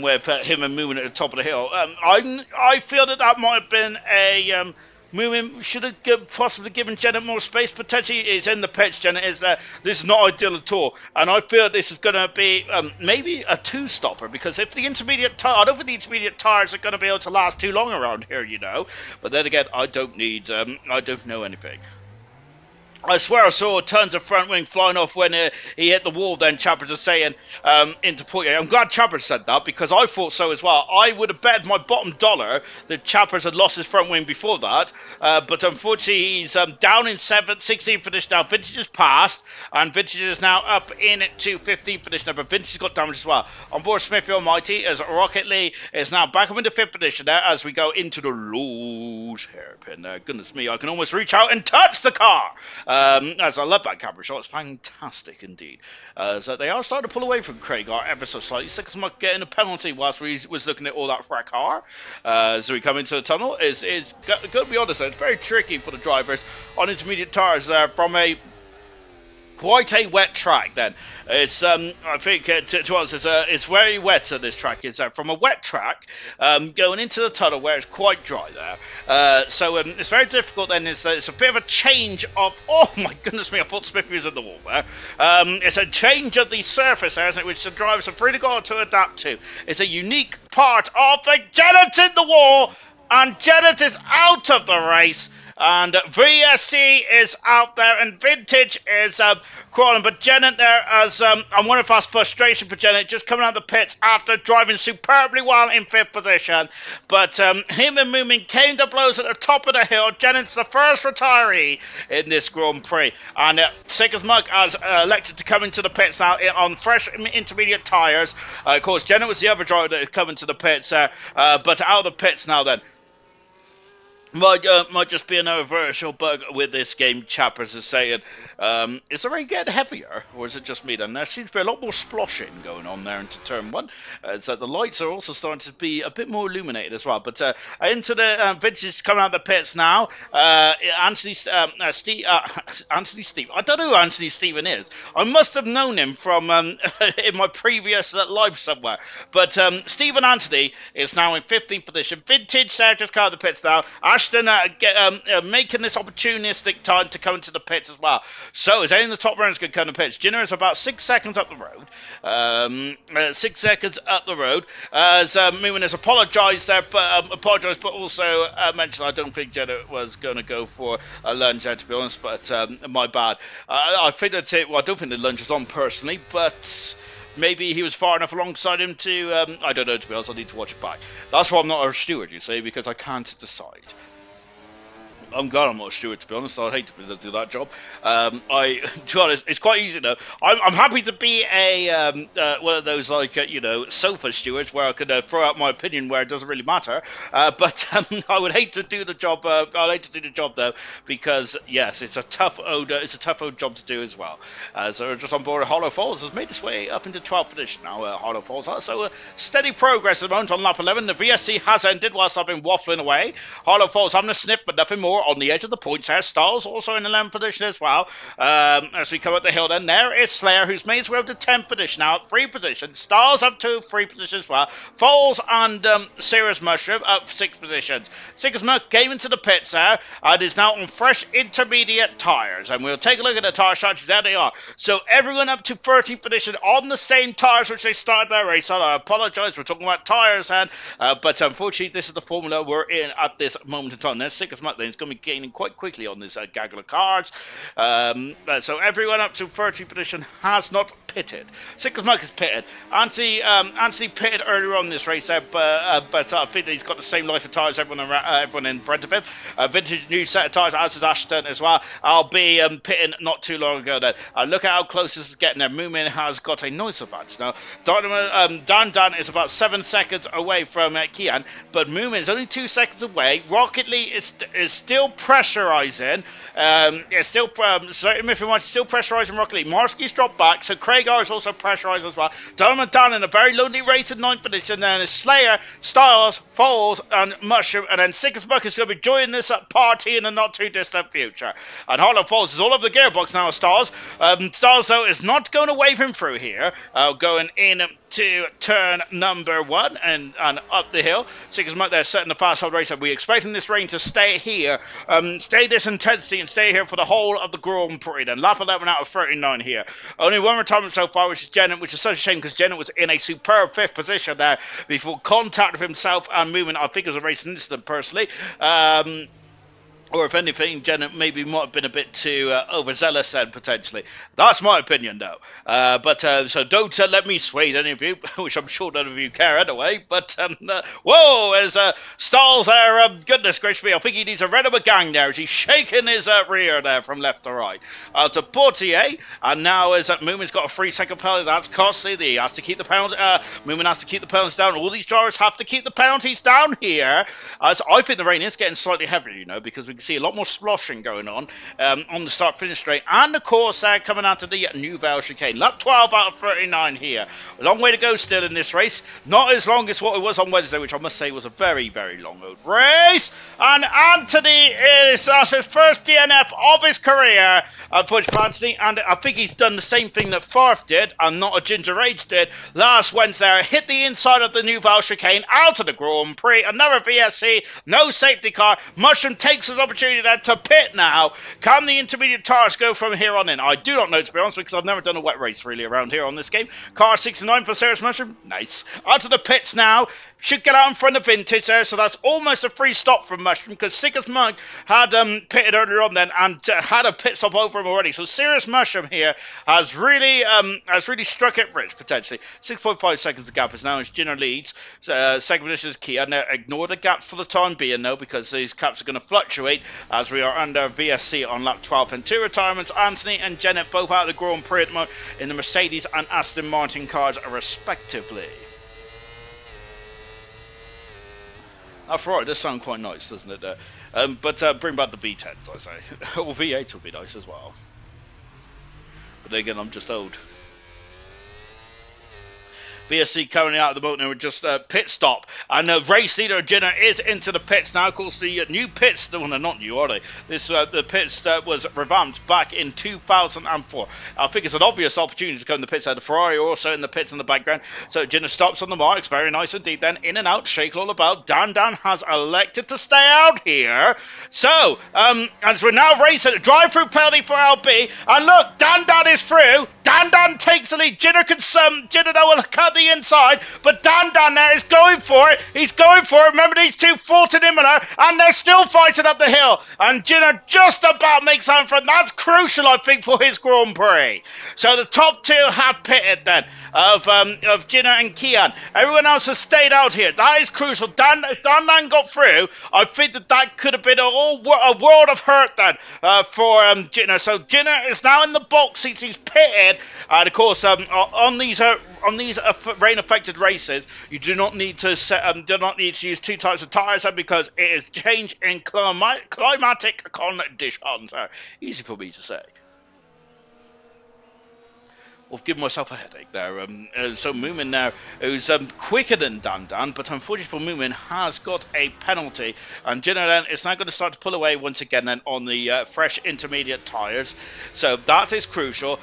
A: with him and moving at the top of the hill. I feel that might have been a moving. Should have possibly given Janet more space. Potentially, it's in the pitch. Janet is this is not ideal at all, and I feel this is going to be maybe a two-stopper because if the intermediate, I don't think the intermediate tires are going to be able to last too long around here, you know. But then again, I don't know anything. I swear I saw tons of front wing flying off when he hit the wall. Then Chappers is saying into Poitier. I'm glad Chappers said that because I thought so as well. I would have bet my bottom dollar that Chappers had lost his front wing before that. But unfortunately, he's down in 7th, 16th position now. Vintage is passed, and Vintage is now up in to 15th position now. But Vintage has got damage as well. On board Smithy Almighty as Rocket Lee is now back up into 5th position there as we go into the lows hairpin there. Goodness me, I can almost reach out and touch the car. As I love that camera shot, it's fantastic indeed. So they are starting to pull away from Craigar ever so slightly. Six might getting a penalty whilst we was looking at all that for our car. As we come into the tunnel, is got to be honest, it's very tricky for the drivers on intermediate tires from quite a wet track. Then it's I think to us it's very wet on this track. It's from a wet track going into the tunnel where it's quite dry there. So it's very difficult. Then it's a bit of a change of. Oh my goodness me! I thought Smithy was in the wall there. It's a change of the surface there, isn't it, which the drivers have really got to adapt to. It's a unique part of the Janet in the wall, and Janet is out of the race. And VSC is out there, and Vintage is crawling. But Janet there, as I wonder if that's frustration for Janet, just coming out of the pits after driving superbly well in 5th position. But him and Moomin came to blows at the top of the hill. Janet's the first retiree in this Grand Prix. And Sick as Mug has elected to come into the pits now on fresh intermediate tyres. Of course, Janet was the other driver that had come into the pits, but out of the pits now then. Might just be another virtual bug with this game, Chappers is saying. Is the rain getting heavier, or is it just me then? There seems to be a lot more sploshing going on there into turn 1. So the lights are also starting to be a bit more illuminated as well. But into the Vintage coming out of the pits now. Anthony Steve. I don't know who Anthony Stephen is. I must have known him from in my previous life somewhere. But Stephen Anthony is now in 15th position. Vintage there just come out of the pits now. Ashton making this opportunistic time to come into the pits as well. So is any of the top runners going to come to the pits? Jenner is about 6 seconds up the road. 6 seconds up the road. As Moomin has apologised there, but also mentioned I don't think Jenner was going to go for a lunge there, to be honest, but my bad. I think that's it. Well, I don't think the lunge was on personally, but maybe he was far enough alongside him to, I don't know, to be honest, I need to watch it back. That's why I'm not a steward, you see, because I can't decide. I'm glad I'm not a steward, to be honest. I'd hate to do that job. To be honest, it's quite easy though. I'm happy to be a one of those sofa stewards where I could throw out my opinion where it doesn't really matter. But I would hate to do the job. I'd hate to do the job though, because yes, it's a tough old job to do as well. So just on board, Hollow Falls has made its way up into 12th position now. Hollow Falls, so steady progress at the moment on lap 11. The VSC has ended whilst I've been waffling away. Hollow Falls having a sniff, but nothing more. On the edge of the points there. Styles also in the 11th position as well. As we come up the hill then, there is Slayer, who's made his way up to 10th position now, 3 positions. Styles up to 3 positions as well. Falls and Sirius Mushroom up 6 positions. Sigma came into the pits there and is now on fresh intermediate tyres. And we'll take a look at the tyre strategies. There they are. So everyone up to 13th position on the same tyres which they started their race on. I apologise, we're talking about tyres, and but unfortunately this is the formula we're in at this moment in time. There's Sigma then. It's going to be gaining quite quickly on this gaggle of cars. So everyone up to 13th position has not pitted. Sickles Monk is pitted. Anthony pitted earlier on in this race there, but I think he's got the same life of tyres everyone in front of him. Vintage new set of tyres, as is Ashton as well. I'll be pitting not too long ago then. Look at how close this is getting there. Moomin has got a noise advantage now. Dan is about 7 seconds away from Kian, but Moomin is only 2 seconds away. Rocket League is still pressurising. It's still still pressurising Rocket League. Marsky's dropped back, so Craig R is also pressurised as well. Dan in a very lonely race in 9th position. Then Slayer, Styles, Falls, and Mushroom, and then Sickles Buck is going to be joining this party in the not too distant future. And Hollow Falls is all over the gearbox now. Styles, though, is not going to wave him through here. Going in to turn number 1 and up the hill. Sickles Buck there setting the fast hold race. We're expecting this rain to stay here, stay this intensity and stay here for the whole of the Grand Prix. Then lap 11 out of 39 here. Only one retirement so far, which is Jennett, which is such a shame because Jennett was in a superb 5th position there before contact with himself and movement. I think it was a racing incident personally. Or if anything, Janet maybe might have been a bit too overzealous then, potentially. That's my opinion, though. So don't let me sway any of you, which I'm sure none of you care anyway. But, whoa, as Styles there, goodness gracious me, I think he needs a red of a gang there as he's shaking his rear there from left to right. To Portier, and now as Moomin's got a 3-second penalty, that's costly. He has to keep the penalty, Moomin has to keep the penalties down. All these drivers have to keep the penalties down here. So I think the rain is getting slightly heavier, you know, because we see a lot more sloshing going on the start-finish straight, and of course coming out of the Nouvelle Chicane. Lap 12 out of 39 here. A long way to go still in this race. Not as long as what it was on Wednesday, which I must say was a very, very long old race. And Anthony that's his first DNF of his career, for Anthony, and I think he's done the same thing that Farf did, and not a Ginger Age did, last Wednesday. Hit the inside of the Nouvelle Chicane, out of the Grand Prix, another VSC, no safety car. Mushroom takes his opportunity there to pit now. Can the intermediate tires go from here on in? I do not know, to be honest, because I've never done a wet race really around here on this game. Car 69 for Serious Mushroom. Nice. Out of the pits now. Should get out in front of Vintage there, so that's almost a free stop from Mushroom, because Sickles Monk had pitted earlier on then and had a pit stop over him already. So Serious Mushroom here has really struck it rich, potentially. 6.5 seconds of gap is now as Ginner leads. Second position is Kia. Now ignore the gap for the time being, though, because these caps are going to fluctuate as we are under VSC on lap 12. And 2 retirements, Anthony and Janet both out of the Grand Prix at the moment in the Mercedes and Aston Martin cars, respectively. After all, it does sound quite nice, doesn't it? But bring back the V10s, I say. Or V8 would be nice as well. But then again, I'm just old. VSC currently out at the moment, and we're just pit stop. And the race leader, Jenner, is into the pits now. Of course, the new pits, well, they're not new, are they? The pits that was revamped back in 2004. I think it's an obvious opportunity to go in the pits. The Ferrari also in the pits in the background. So Jenner stops on the marks. Very nice indeed. Then in and out, shake all about. Dan has elected to stay out here. So, as we're now racing, drive-through penalty for LB. And look, Dan is through. Dan takes the lead. Jenner will cut the inside, but Dan there is going for it. He's going for it. Remember, these two fought in Imola, and they're still fighting up the hill. And Jenner just about makes out in front. That's crucial, I think, for his Grand Prix. So the top two have pitted then of Jenner and Kian. Everyone else has stayed out here. That is crucial. Dan got through. I think that could have been a world of hurt then for Jenner. So Jenner is now in the box seats. He's pitted, and of course on these rain-affected races, you do not need to use 2 types of tyres because it is changed in climatic conditions. Easy for me to say. I've given myself a headache there. So Moomin now, who's quicker than Dan, but unfortunately for Moomin, has got a penalty. And Jenner then is now going to start to pull away once again then on the fresh intermediate tyres. So that is crucial.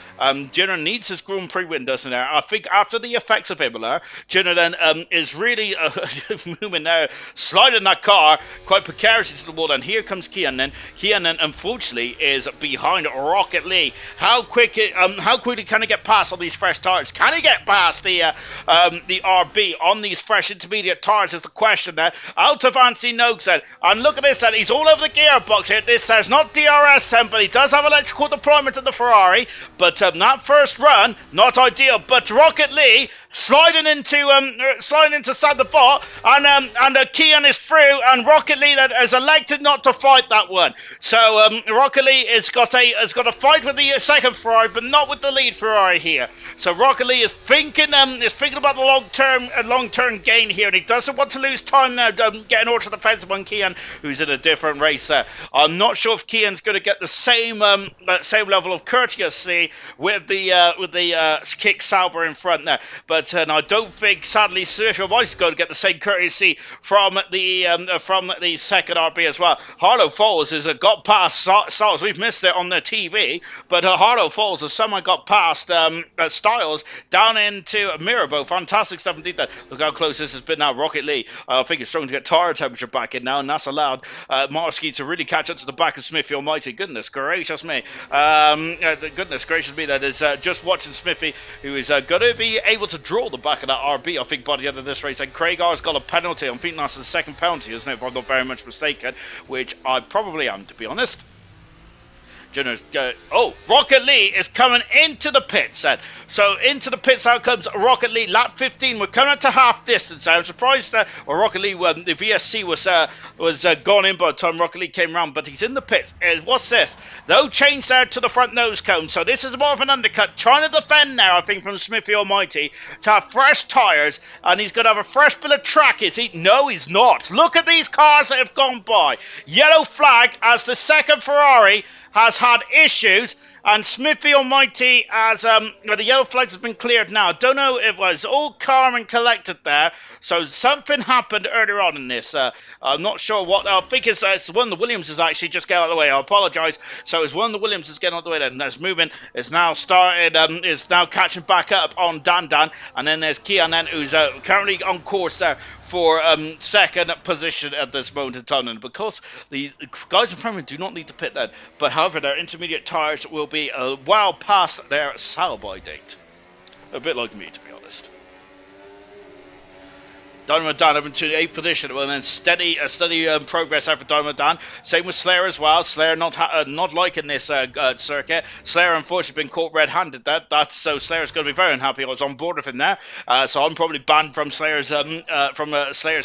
A: Jenner needs his Grand Prix windows in there. I think after the effects of Imola, Jenner then is really Moomin now sliding that car quite precariously to the wall. And here comes Kian then. Kian then unfortunately is behind Rocket Lee. How quickly can he get past past on these fresh tires? Can he get past the RB on these fresh intermediate tires is the question there. Out of Anthony Noakes then. And look at this then. He's all over the gearbox here. This says not DRS then, but he does have electrical deployment of the Ferrari. But that first run, not ideal. But Rocket Lee sliding into Sad the Bot, and Kian is through, and Rocket Lee that has elected not to fight that one. So Rocket Lee has got a fight with the second Ferrari, but not with the lead Ferrari here. So Rocket Lee is thinking about the long term gain here, and he doesn't want to lose time now getting ultra defensive on Kian, who's in a different race there. I'm not sure if Kian's going to get the same level of courtesy with the kick Sauber in front there, but I don't think, sadly, Sergio Weiss is going to get the same courtesy from the second RB as well. Harlow Falls has got past Styles. We've missed it on the TV, but Harlow Falls has somehow got past Styles down into Mirabeau. Fantastic stuff indeed. Look how close this has been now. Rocket Lee, I think, is struggling to get tire temperature back in now, and that's allowed Marsky to really catch up to the back of Smithy Almighty. Goodness gracious me. That is just watching Smithy, who is going to be able to draw the back of that RB, I think, by the end of this race. And Craig R's got a penalty. I think that's the second penalty, isn't it, if I'm not very much mistaken, which I probably am, to be honest. Rocket Lee is coming into the pits then. So into the pits, out comes Rocket Lee, lap 15. We're coming up to half distance. I'm surprised Rocket Lee, the VSC was gone in by the time Rocket Lee came round, but he's in the pits. What's this? No change there to the front nose cone. So this is more of an undercut, trying to defend now, I think, from Smithy Almighty to have fresh tyres, and he's going to have a fresh bit of track, is he? No, he's not. Look at these cars that have gone by. Yellow flag as the second Ferrari has had issues, and Smithy Almighty has the yellow flags have been cleared now. Don't know if it was all calm and collected there, so something happened earlier on in this. I'm not sure what. I think it's one of the Williamses actually just get out of the way. I apologise. So it's one of the Williamses getting out of the way then. There's moving. It's now started. Is now catching back up on Dan, and then there's Kian then, who's currently on course there for second position at this moment in time. And because the guys in front of him do not need to pit then, but however their intermediate tyres will be well past their sell-by date. A bit like me, to be honest. Dynamo Dan up into the 8th position, well then steady progress out for Dynamo Dan. Same with Slayer as well. Slayer not liking this circuit. Slayer unfortunately been caught red-handed there. So Slayer's going to be very unhappy. I was on board with him there, so I'm probably banned from Slayer's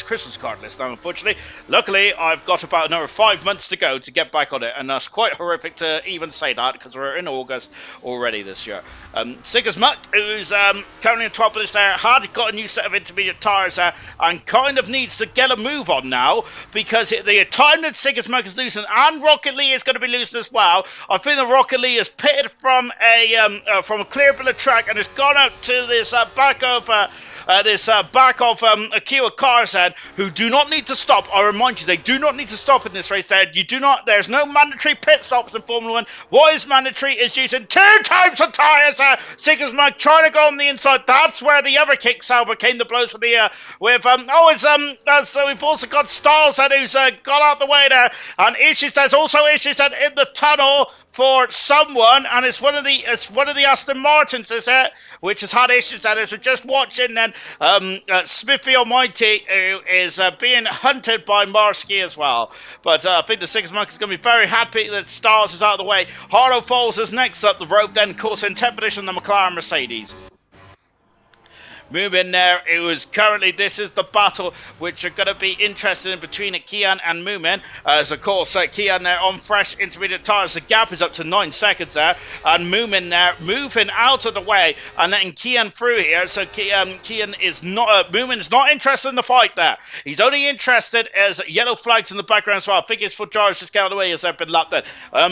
A: Christmas card list now. Unfortunately, luckily I've got about another 5 months to go to get back on it, and that's quite horrific to even say that because we're in August already this year. Sigismund, who's currently on top of this there, had got a new set of intermediate tyres there, and kind of needs to get a move on now, because the time that Sigismund is losing and Rocket Lee is going to be losing as well. I think that Rocket Lee is pitted from a clear bit of track and has gone out to this back of Akiwa Carson, who do not need to stop. I remind you, they do not need to stop in this race. There's no mandatory pit stops in Formula 1. What is mandatory is using 2 types of tyres. Sigismund trying to go on the inside. That's where the other kick Sauber came to blows for the so we've also got Styles who's got out the way there, and issues. There's also issues in the tunnel for someone, and it's one of the Aston Martins, is it, which has had issues. That is, we're just watching then Smithy Almighty, who is being hunted by Marsky as well. But I think the Sigismund is going to be very happy that Styles is out of the way. Harlow Falls is next up the rope, then of course in 10th position the McLaren Mercedes. Moving there, this is the battle which are going to be interested in between Kian and Moomin. As of course, Kian there on fresh intermediate tyres. The gap is up to 9 seconds there. And Moomin there moving out of the way and letting Kian through here. So Kian is not, Moomin is not interested in the fight there. He's only interested as yellow flags in the background as well. I think it's for George just get out of the way as I've been lapped in.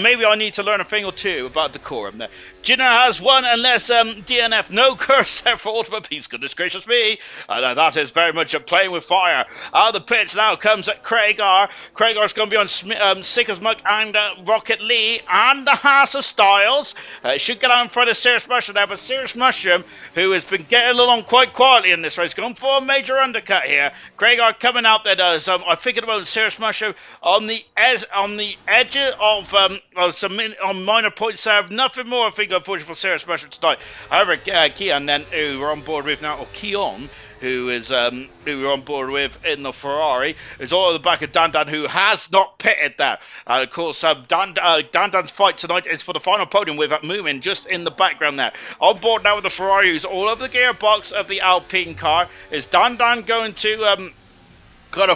A: Maybe I need to learn a thing or two about decorum there. Gina has won unless DNF. No curse there for Ultimate Peace. goodness gracious me. That is very much playing with fire. Out of the pits now comes Craig R. Craig R's going to be on Sick as Muck and Rocket Lee and the Haas of Styles. Should get out in front of Serious Mushroom there, but Serious Mushroom, who has been getting along quite quietly in this race, going for a major undercut here. Craig R coming out there does. I think about Serious Mushroom on the edge of some minor points there. Nothing more, I think, unfortunately, for Serious Mushroom tonight. However, Keon then, who we're on board with now, or Keon, who we're on board with in the Ferrari, is all at the back of Dan Dan, who has not pitted there. Of course, Dan Dan's fight tonight is for the final podium with Moomin just in the background there. On board now with the Ferrari, who's all over the gearbox of the Alpine car. Is Dan Dan going to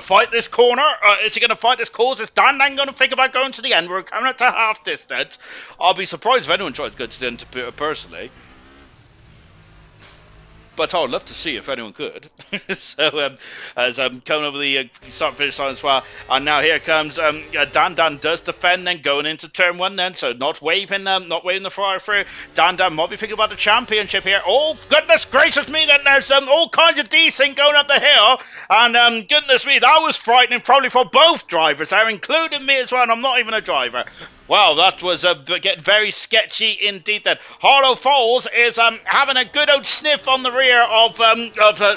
A: fight this corner? Is he going to fight this course? Is Dan Dan going to think about going to the end? We're coming up to half distance. I'll be surprised if anyone tries to go to the end personally. But I would love to see if anyone could. So, as I'm coming over the start-finish line as well. And now here comes Dan Dan does defend, then going into turn one then. So not waving the Ferrari through. Dan Dan might be thinking about the championship here. Oh, goodness gracious me, then there's all kinds of desync going up the hill. And goodness me, that was frightening probably for both drivers there, including me as well. And I'm not even a driver. Wow, that was getting very sketchy indeed then. Harlow Falls is having a good old sniff on the rear of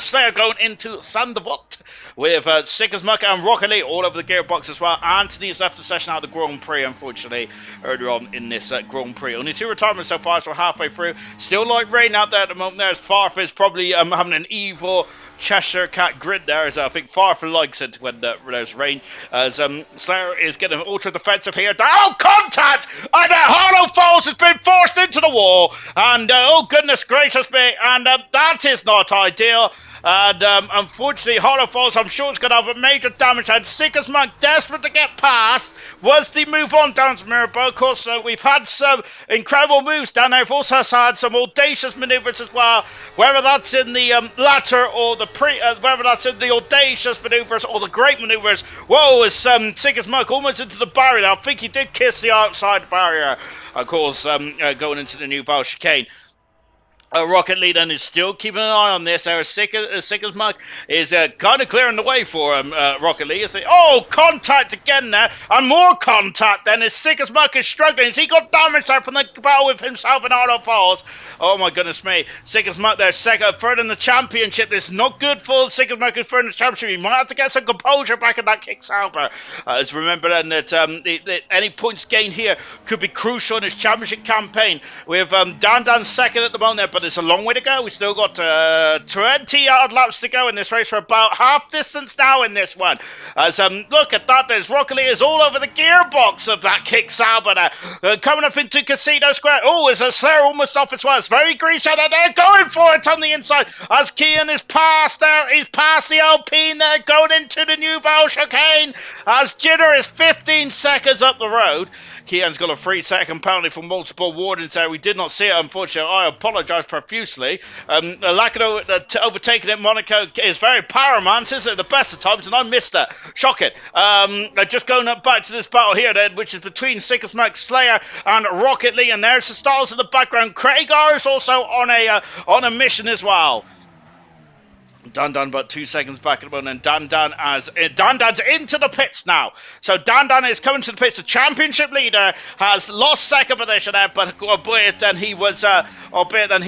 A: Slayer going into Sandavot with Sick as Muck and Rocket Lee all over the gearbox as well. Anthony's left the session out of the Grand Prix, unfortunately, earlier on in this Grand Prix. Only 2 retirements so far, so we're halfway through. Still light rain out there at the moment. There's Farf is probably having an evil Cheshire Cat grid there, as I think Farfa likes it when there's rain. As Slayer is getting ultra defensive here. Oh, contact! And Harlow Falls has been forced into the wall. And oh, goodness gracious me. And that is not ideal. And unfortunately, Harlow Falls, I'm sure, it's going to have a major damage. And Sick as Muck, desperate to get past, was the move on down to Mirabel. Of course, we've had some incredible moves down there. We've also had some audacious maneuvers as well. Whether that's in the latter or the whether that's in the audacious maneuvers or the great maneuvers. Whoa, as Sick as Muck almost into the barrier. I think he did kiss the outside barrier. Of course, going into the new Val chicane. Rocket Lee then is still keeping an eye on this. Sick as Muck is kind of clearing the way for him. Rocket Lee is contact again there, and more contact then as Sick as Muck is struggling. He got damaged there from the battle with himself and Harlow Falls. Oh my goodness me. Sick as Muck there, third in the championship. This is not good for Sick as Muck who's third in the championship. He might have to get some composure back in that kick Sauber. As remember then that any points gained here could be crucial in his championship campaign. With Dan Dan second at the moment there, but it's a long way to go. We still got 20 odd laps to go in this race. We're about half distance now in this one. As look at that, there's Rocket Lee is all over the gearbox of that kick Sauber there. Coming up into Casino Square. Oh, is a Slayer almost off as well. It's very greasy out there. They're going for it on the inside. As Kean is past there. He's past the Alpine there, going into the new Val chicane. As Jitter is 15 seconds up the road. Kean's got a 3-second penalty for multiple warnings there. We did not see it, unfortunately. I apologise profusely. Lacado overtaking at Monaco is very paramount, isn't it? The best of times, and I missed it. Shocking. Just going up back to this battle here, then, which is between Sick as Muck, Slayer, and Rocket Lee. And there's the Styles in the background. Craig R is also on a mission as well. Dan Dan about 2 seconds back at the moment, and Dan Dan's into the pits now. So Dan Dan is coming to the pits. The championship leader has lost second position there, but albeit then he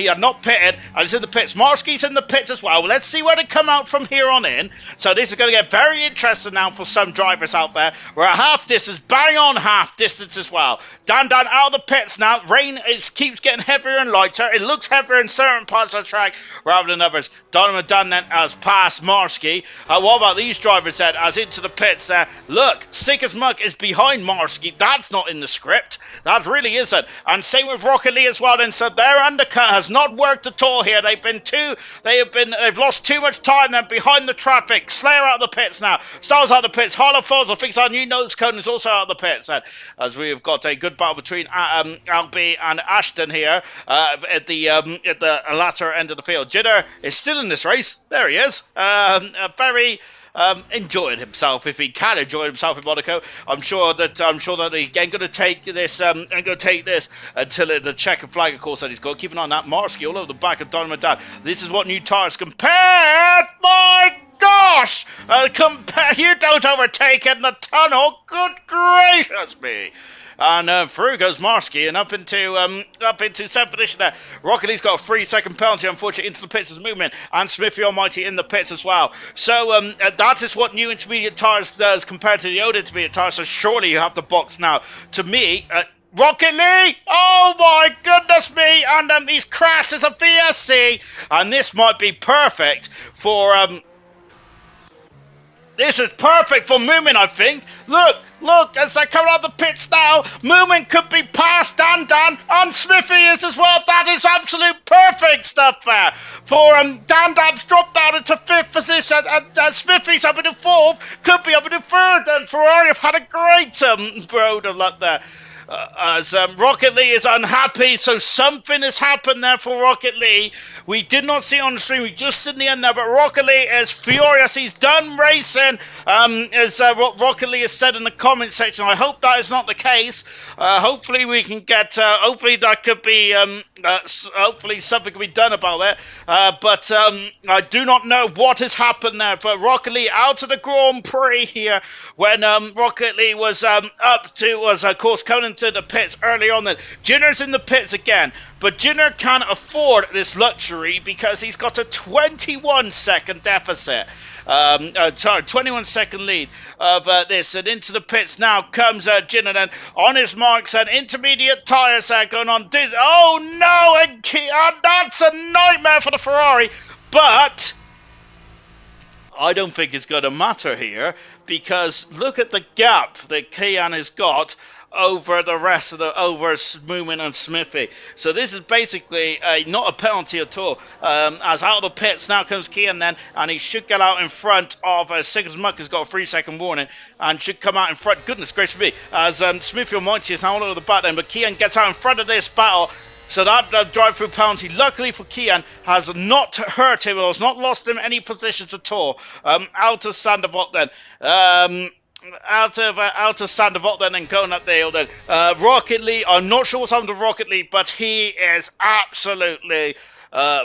A: had not pitted, and he's in the pits. Marsky's in the pits as well. Let's see where they come out from here on in. So this is going to get very interesting now for some drivers out there. We're at half distance, bang on half distance as well. Dan Dan out of the pits now. Rain keeps getting heavier and lighter. It looks heavier in certain parts of the track rather than others. Donovan Dan then has passed Marsky. What about these drivers then as into the pits there? Look, Sick as Muck is behind Marsky. That's not in the script. That really isn't. And same with Rocket Lee as well then. So their undercut has not worked at all here. They've lost too much time then behind the traffic. Slayer out of the pits now. Styles out of the pits. Harlow Falls, I think our new nose cone is also out of the pits then. As we have got a good battle between Albie and Ashton here at the latter end of the field. Jitter is still in this race. There he is. A very enjoying himself if he can enjoy himself in Monaco. I'm sure that he ain't going to take this until the checkered flag, of course, that he's got. Keep an eye on that. Marsky all over the back of Dynamo Dan. This is what new tires compared. My gosh! You don't overtake in the tunnel. Good gracious me! And through goes Marsky and up into 7th position there. Rocket Lee's got a 3-second penalty, unfortunately, into the pits as movement, and Smithy Almighty in the pits as well. So that is what new intermediate tyres does compared to the old intermediate tyres. So surely you have the box now. To me, Rocket Lee! Oh my goodness me! And he's crashed as a VSC, and this might be perfect for This is perfect for Moomin, I think. Look, as they come out of the pits now, Moomin could be past Dan, and Smithy is as well. That is absolute perfect stuff there. For Dan's dropped down into 5th position, and Smithy's up into 4th, could be up into 3rd, and Ferrari have had a great road of luck there. As Rocket Lee is unhappy, so something has happened there for Rocket Lee. We did not see it on the stream, we just seen the end there, but Rocket Lee is furious. He's done racing, as Rocket Lee has said in the comment section. I hope that is not the case. Hopefully we can get, hopefully that could be, hopefully something can be done about that. But I do not know what has happened there. But Rocket Lee out of the Grand Prix here when Rocket Lee was of course coming into the pits early on. Then Jinner's in the pits again, but Jinner can't afford this luxury because he's got a 21-second deficit. 21-second lead of this, and into the pits now comes Jinner. Then on his marks and intermediate tyres going on. Oh no, and that's a nightmare for the Ferrari, but I don't think it's going to matter here because look at the gap that Kian has got over the rest of over Moomin and Smithy. So this is basically not a penalty at all. As out of the pits now comes Kian then, and he should get out in front of Siggers Muck has got a 3-second warning and should come out in front. Goodness gracious me, as Smithy Almighty is now all over the back then, but Kian gets out in front of this battle. So that drive-through penalty, luckily for Kian, has not hurt him or has not lost him any positions at all. Out of Sandervolt then. Out of Sandervolt then and going up the hill then. Rocket Lee, I'm not sure what's happened to Rocket Lee, but he is absolutely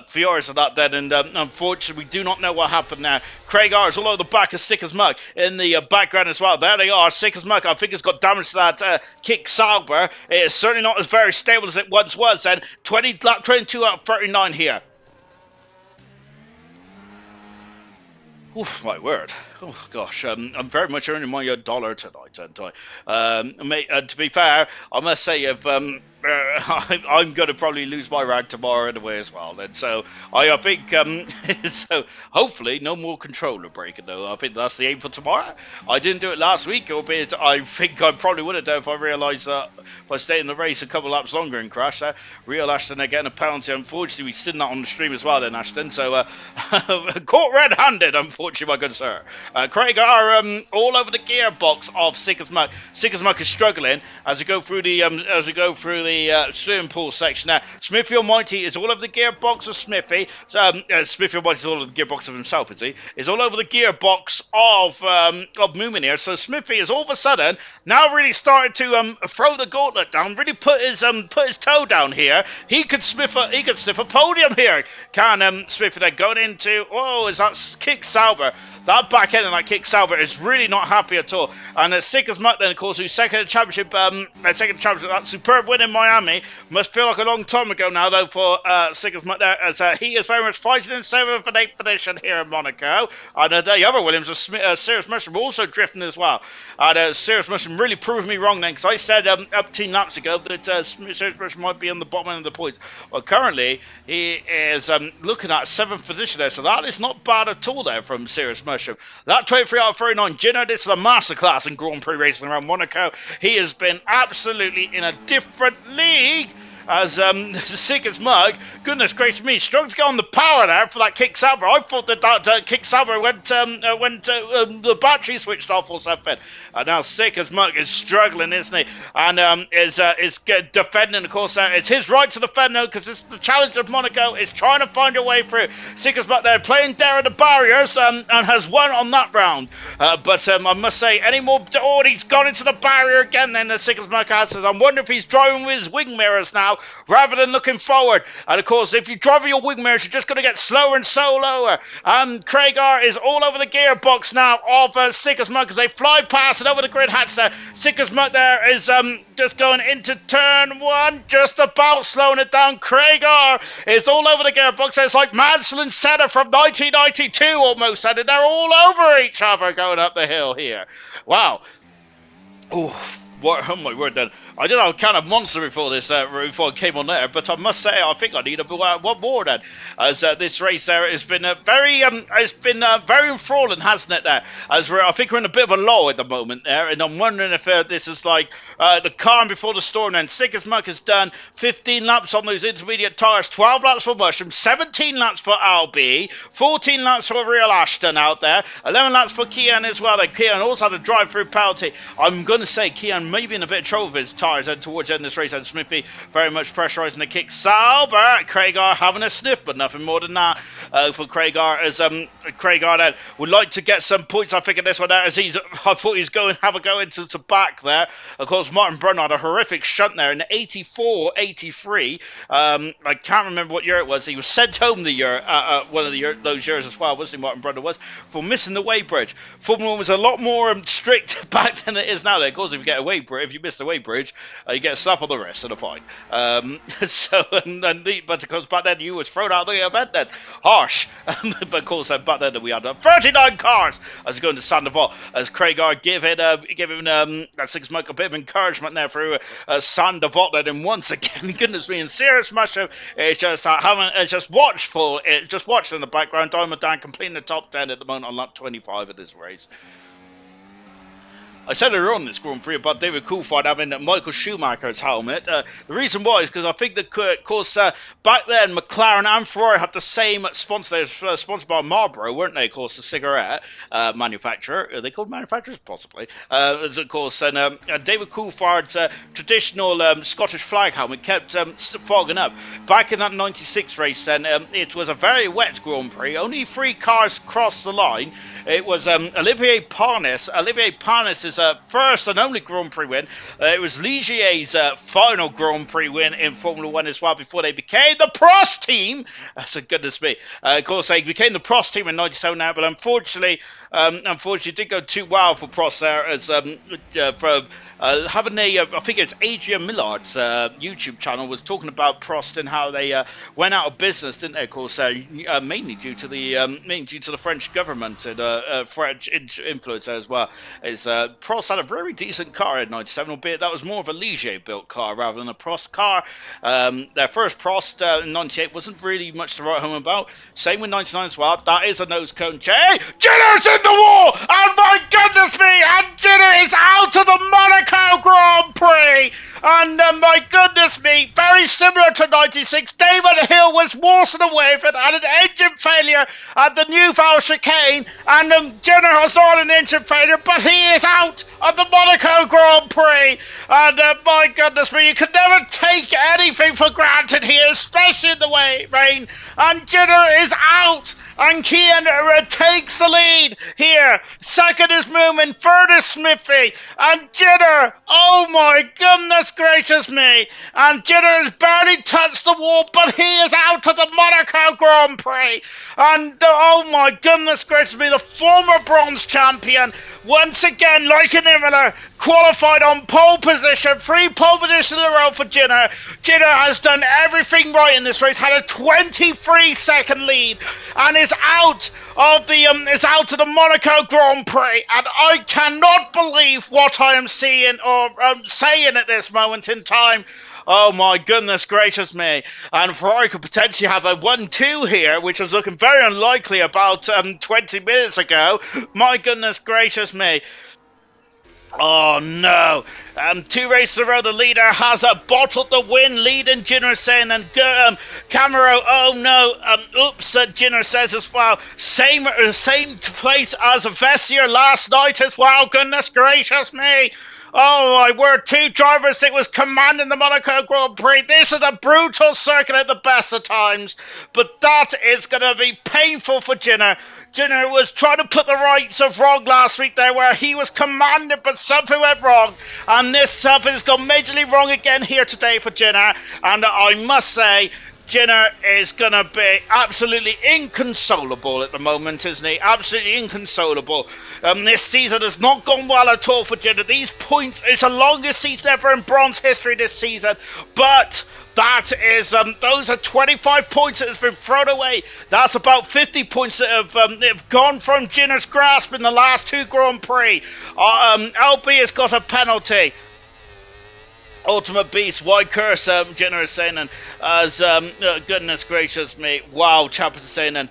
A: furious at that then, and unfortunately we do not know what happened now. Craig R is all over the back of Sick as Muck in the background as well. There they are. Sick as Muck, I think, has got damage to that kick Sauber. It is certainly not as very stable as it once was then. 22 out of 39 here. Oof, my word. Oh, gosh. I'm very much earning my dollar tonight, aren't I? Mate, to be fair, I must say I'm going to probably lose my rag tomorrow anyway as well. And so I think, so hopefully no more controller breaking though. I think that's the aim for tomorrow. I didn't do it last week, albeit I think I probably would have done if I realised that if I stayed in the race a couple laps longer and crashed. Real Ashton again a penalty. Unfortunately, we've seen that on the stream as well then, Ashton. So caught red-handed, unfortunately, my good sir. Craig are all over the gearbox of Sick as Muck. Sick as Muck is struggling as we go through the swimming pool section now. Smithy Almighty is all over the gearbox of Smithy. Smithy Almighty is all over the gearbox of himself, is he? Is all over the gearbox of Moomin here. So Smithy is all of a sudden now really started to throw the gauntlet down, really put his toe down here. He could sniff a podium here. Can Smithy then going into is that kick Sauber? That back end and that kick Sauber is really not happy at all. And Sick as Muck then, of course, who's second in the championship, that superb win in Miami. Must feel like a long time ago now, though, for Sick as Muck there, as he is very much fighting in 7th and 8th position here in Monaco. And the other Williams, Serious Mushroom, also drifting as well. And Serious Mushroom really proved me wrong then, because I said up 10 laps ago that Serious Mushroom might be on the bottom end of the points. Well, currently, he is looking at 7th position there, so that is not bad at all there from Serious Mushroom. That 23 out of 39, Jinner, this is a masterclass in Grand Prix racing around Monaco. He has been absolutely in a different league. as sick as mug. Goodness gracious me, struggling to get on the power there for that kick Sauber. I thought that kick Sauber went the battery switched off or something. And now sick as mug is struggling, isn't he? And is defending, of course. It's his right to defend though, because it's the challenge of Monaco. Is trying to find a way through. Sick as mug there, playing there at the barriers, and has won on that round. But I must say, any more? Oh, he's gone into the barrier again. Then the sick as mug has. I'm wondering if he's driving with his wing mirrors now, rather than looking forward. And of course, if you drive with your wing mirrors, you're just going to get slower and slower. Craigar is all over the gearbox now of sick as mug as they fly past it over the grid hatch there. Sick as mug there is just going into turn one, just about slowing it down. Craigar is all over the gearbox. It's like Mansell and Senna from 1992 almost, and they're all over each other going up the hill here. Wow. Oh, oh my word then. I did have a kind of monster before this, before I came on there, but I must say I think I need one more then, as this race there has been very enthralling, hasn't it? There, as I think we're in a bit of a lull at the moment there, and I'm wondering if this is like the calm before the storm. Then Sick as Mug has done 15 laps on those intermediate tyres, 12 laps for Mushroom, 17 laps for Albie, 14 laps for Real Ashton out there, 11 laps for Kian as well. And Kian also had a drive-through penalty. I'm going to say Kian may be in a bit of trouble with his tyres and towards the end of this race, and Smithy very much pressurising the kick. Sauber, Craigar having a sniff, but nothing more than that for Craigar, as Craigar then would like to get some points, I think, in this one there, as I thought he's going to have a go into the back there. Of course, Martin Brunner had a horrific shunt there in 84, 83. I can't remember what year it was. He was sent home the year, one of those years as well, wasn't he, Martin Brunner was, for missing the weighbridge. Formula 1 was a lot more strict back than it is now. Of course, if you get a weighbridge, if you miss the weighbridge, you get a slap on the wrist and a fine. But of course, back then you was thrown out of the event then. Harsh. But of course, back then we had 39 cars as going to Sandoval, as Craigar giving Six Mike a bit of encouragement there through Sandoval then. And once again, goodness me, in serious mushroom, it's just watchful. Just watched in the background. Diamond Dan completing the top 10 at the moment on lap 25 of this race. I said earlier on this Grand Prix about David Coulthard having Michael Schumacher's helmet. The reason why is because I think that, of course, back then McLaren and Ferrari had the same sponsor. They were sponsored by Marlboro, weren't they? Of course, the cigarette manufacturer. Are they called manufacturers? Possibly. Of course, and David Coulthard's traditional Scottish flag helmet kept fogging up. Back in that 96 race, then it was a very wet Grand Prix. Only 3 cars crossed the line. It was Olivier Panis. Olivier Panis' first and only Grand Prix win. It was Ligier's final Grand Prix win in Formula 1 as well, before they became the Prost team. That's a goodness me. Of course, they became the Prost team in 97 now, but unfortunately, it didn't go too well for Prost there, as having I think it's Adrian Millard's YouTube channel was talking about Prost and how they went out of business, didn't they? Of course, mainly due to the French government and French influence there as well. Prost had a very decent car in '97, albeit that was more of a Ligier built car rather than a Prost car. Their first Prost in '98 wasn't really much to write home about. Same with '99 as well. That is a nose cone. Jenner's in the wall, and my goodness me, and Jenner is out of the Monaco Grand Prix, and my goodness me, very similar to '96. Damon Hill was waltzing away with it, and an engine failure at the New Val chicane, and Jenner has not an engine failure, but he is out of the Monaco Grand Prix, and my goodness me, you can never take anything for granted here, especially in the rain, and Jenner is out. And Kian takes the lead here. Second is Moomin, third is Smithy, and Jenner, oh my goodness gracious me, and Jenner has barely touched the wall, but he is out of the Monaco Grand Prix, and oh my goodness gracious me, the former bronze champion, once again, like an Imola, qualified on pole position, 3 pole positions in a row for Jenner. Jenner has done everything right in this race, had a 23-second lead, and is out of the Monaco Grand Prix, and I cannot believe what I am seeing or saying at this moment in time. Oh my goodness gracious me. And Ferrari could potentially have a 1-2 here, which was looking very unlikely about 20 minutes ago. My goodness gracious me. Oh no! 2 races in a row, the leader has bottled the win, leading Jinner saying, and Camaro. Oh no! Oops, Jinner says as well. Same place as Vessier last night as well. Goodness gracious me! Oh my word! 2 drivers that was commanding the Monaco Grand Prix. This is a brutal circuit at the best of times, but that is going to be painful for Jinner. Jinner was trying to put the rights of wrong last week there, where he was commanded, but something went wrong, and this something has gone majorly wrong again here today for Jinner. And I must say, Jinner is going to be absolutely inconsolable at the moment, isn't he? Absolutely inconsolable. This season has not gone well at all for Jinner. These points, it's the longest season ever in bronze history this season, but that is, those are 25 points that has been thrown away. That's about 50 points that have gone from Jinner's grasp in the last 2 Grand Prix. LB has got a penalty. Ultimate Beast, why curse? Jinner is saying, and as goodness gracious me, wow, Chap is saying, and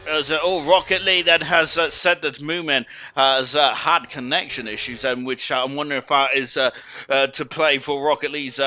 A: Rocket League then has said that Moomin has had connection issues, which I'm wondering if that is to play for Rocket League's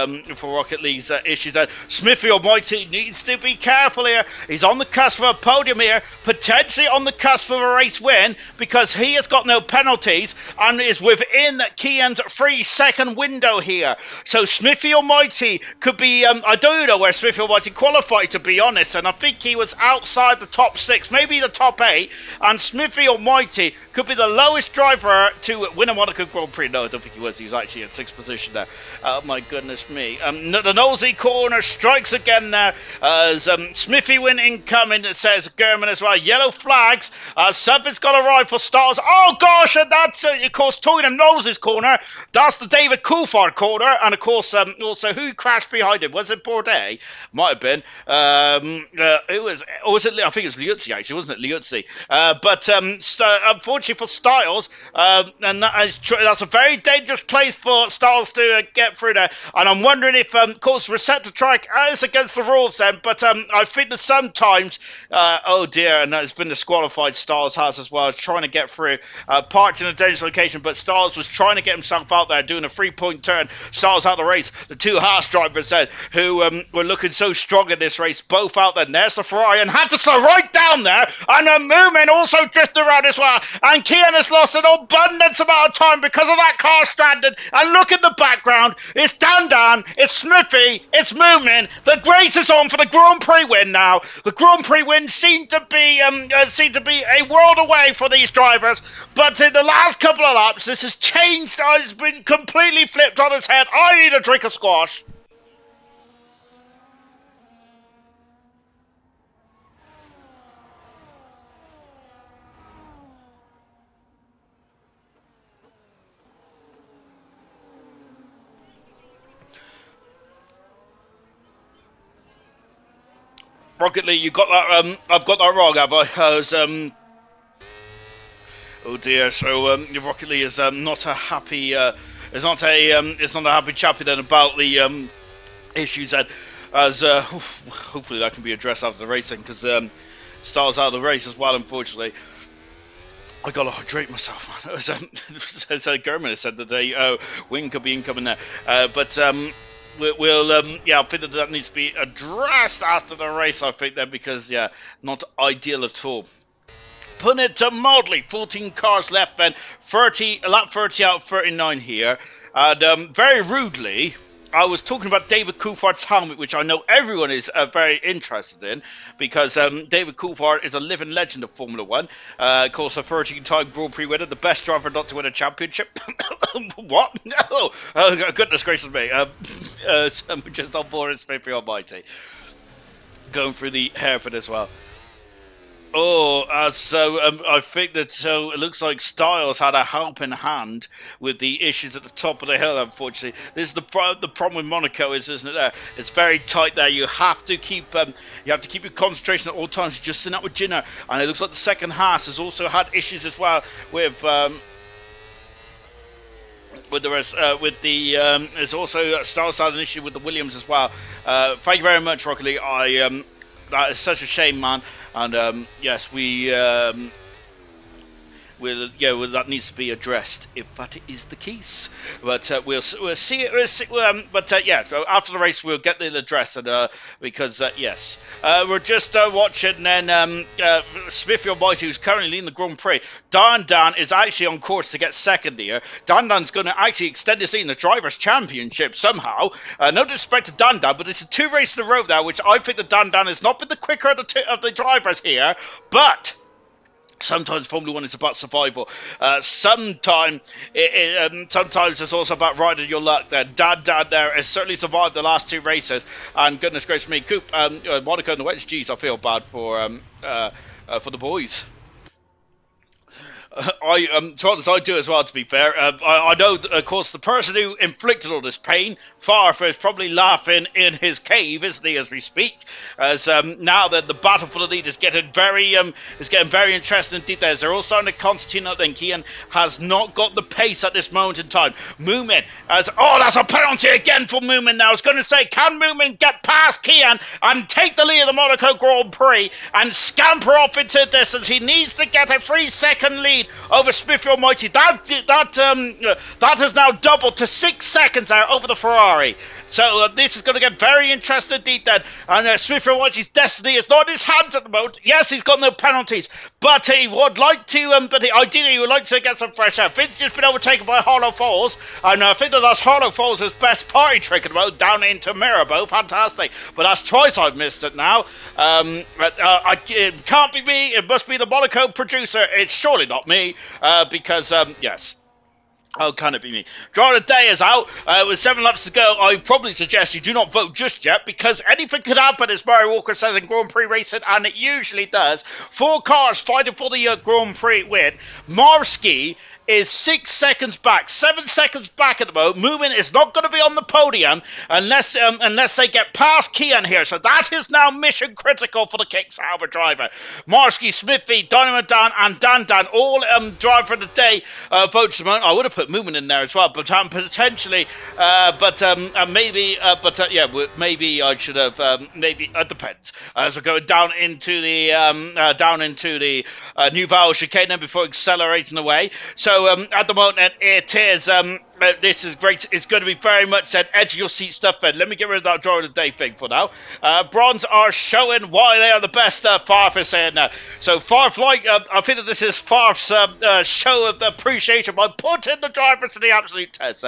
A: issues. Smithy Almighty needs to be careful here. He's on the cusp of a podium here, potentially on the cusp of a race win, because he has got no penalties and is within Kian's 3-second window here. So Smithy Almighty could be, I don't know where Smithy Almighty qualified, to be honest, and I think he was outside the top 6, maybe the top 8, and Smithy Almighty could be the lowest driver to win a Monaco Grand Prix. No, I don't think he was. He was actually in 6th position there. Oh my goodness me. The nosy corner strikes again there as Smithy win incoming. It says German as well. Yellow flags. Something's got to arrive for Stars. Oh gosh, and that's of course Tottenham Noses corner. That's the David Coulthard corner, and of course also who crashed behind him? Was it Bourdais? Might have been. It was. Or was it? I think it was Liuzzi actually, wasn't it? Liuzzi. But unfortunately for Styles, and that's a very dangerous place for Styles to get through there. And I'm wondering if, of course, Receptor Track is against the rules then, but I think that sometimes, oh dear, and it's been disqualified, Styles has as well, trying to get through, parked in a dangerous location, but Styles was trying to get himself out there, doing a 3-point turn. Styles out of the race. The 2 Haas drivers then, who were looking so strong in this race, both out there. And there's the Ferrari, and had to slow right down there, and the movement also drifted around as well, and Kian has lost an abundance amount of time because of that car stranded. And look at the background, it's Dan, it's Smithy, it's Moomin. The race is on for the Grand Prix win now. The Grand Prix win seemed to be a world away for these drivers, but in the last couple of laps this has changed. It's been completely flipped on its head. I need a drink of squash. Rocket League, you got that? I've got that wrong, have I? Oh dear. So Rocket League is not a happy. It's not a happy chappy then about the issues that as hopefully that can be addressed after the racing, because Styles out of the race as well. Unfortunately, I gotta hydrate myself, man. So German has said that the win could be incoming there, but. I think that needs to be addressed after the race, I think, then, because, yeah, not ideal at all. Putting it to mildly, 14 cars left, then, lap 30 out of 39 here, and very rudely, I was talking about David Coulthard's helmet, which I know everyone is very interested in, because David Coulthard is a living legend of Formula 1. Of course, a 13-time Grand Prix winner, the best driver not to win a championship. What? No! Oh, goodness gracious me. Just on board is Smithy Almighty. Going through the hairpin as well. Oh, so I think that it looks like Styles had a helping hand with the issues at the top of the hill. Unfortunately, this is the problem with Monaco, isn't it? There, it's very tight there. You have to keep your concentration at all times. Just sitting up with Jinner, and it looks like the second Haas has also had issues as well with the rest. There's also Styles had an issue with the Williams as well. Thank you very much, Rocket League. That is such a shame, man. And yes, we that needs to be addressed if that is the case. But we'll see. After the race we'll get it addressed, and because yes, we're just watching. Then Smithy Almighty, who's currently leading the Grand Prix, Dan is actually on course to get second here. Dan's going to actually extend his lead in the Drivers' Championship somehow. No disrespect to Dan, but it's 2 races in a row now, which I think that Dan has not been the quicker of the drivers here, but sometimes Formula 1 is about survival. Sometimes it's also about riding your luck there. Dan there has certainly survived the last 2 races, and goodness gracious me, Monaco and the Wets, geez, I feel bad for the boys. I do as well, to be fair. I know, of course, the person who inflicted all this pain, Farfa, is probably laughing in his cave, isn't he, as we speak? As now that the battle for the lead is getting very interesting indeed. They're all starting to Constantine up, then Kian has not got the pace at this moment in time. Moomin that's a penalty again for Moomin now. I was going to say, can Moomin get past Kian and take the lead of the Monaco Grand Prix and scamper off into the distance? He needs to get a 3-second lead over Smithy Almighty. That has now doubled to 6 seconds out over the Ferrari. So this is going to get very interesting indeed then. And Smithy Almighty's destiny is not in his hands at the moment. Yes, he's got no penalties, but he would like to. Ideally, he would like to get some fresh air. Vince's just been overtaken by Harlow Falls, and I think that's Harlow Falls' best party trick at the moment, down into Mirabeau. Fantastic. But that's twice I've missed it now. It can't be me. It must be the Monaco producer. It's surely not me, because yes. How can it be me? Driver of the day is out. With 7 laps to go, I probably suggest you do not vote just yet, because anything could happen, as Murray Walker says in Grand Prix racing, and it usually does. 4 cars fighting for the Grand Prix win. Marsky is 6 seconds back, 7 seconds back at the moment. Moomin is not going to be on the podium unless they get past Kian here. So that is now mission critical for the Kicksauber driver. Marsky, Smithy, Dynamo Dan, and Dan all driver of the day votes. I would have put Moomin in there as well, but potentially, maybe I should have. Maybe it depends. As we're going down into the New Val chicane then before accelerating away. So at the moment, it is. This is great. It's going to be very much that edge of your seat stuff. Then let me get rid of that driver of the day thing for now. Bronze are showing why they are the best. Farf is saying that. So Farf, I think that this is Farf's show of the appreciation by putting the drivers to the absolute test.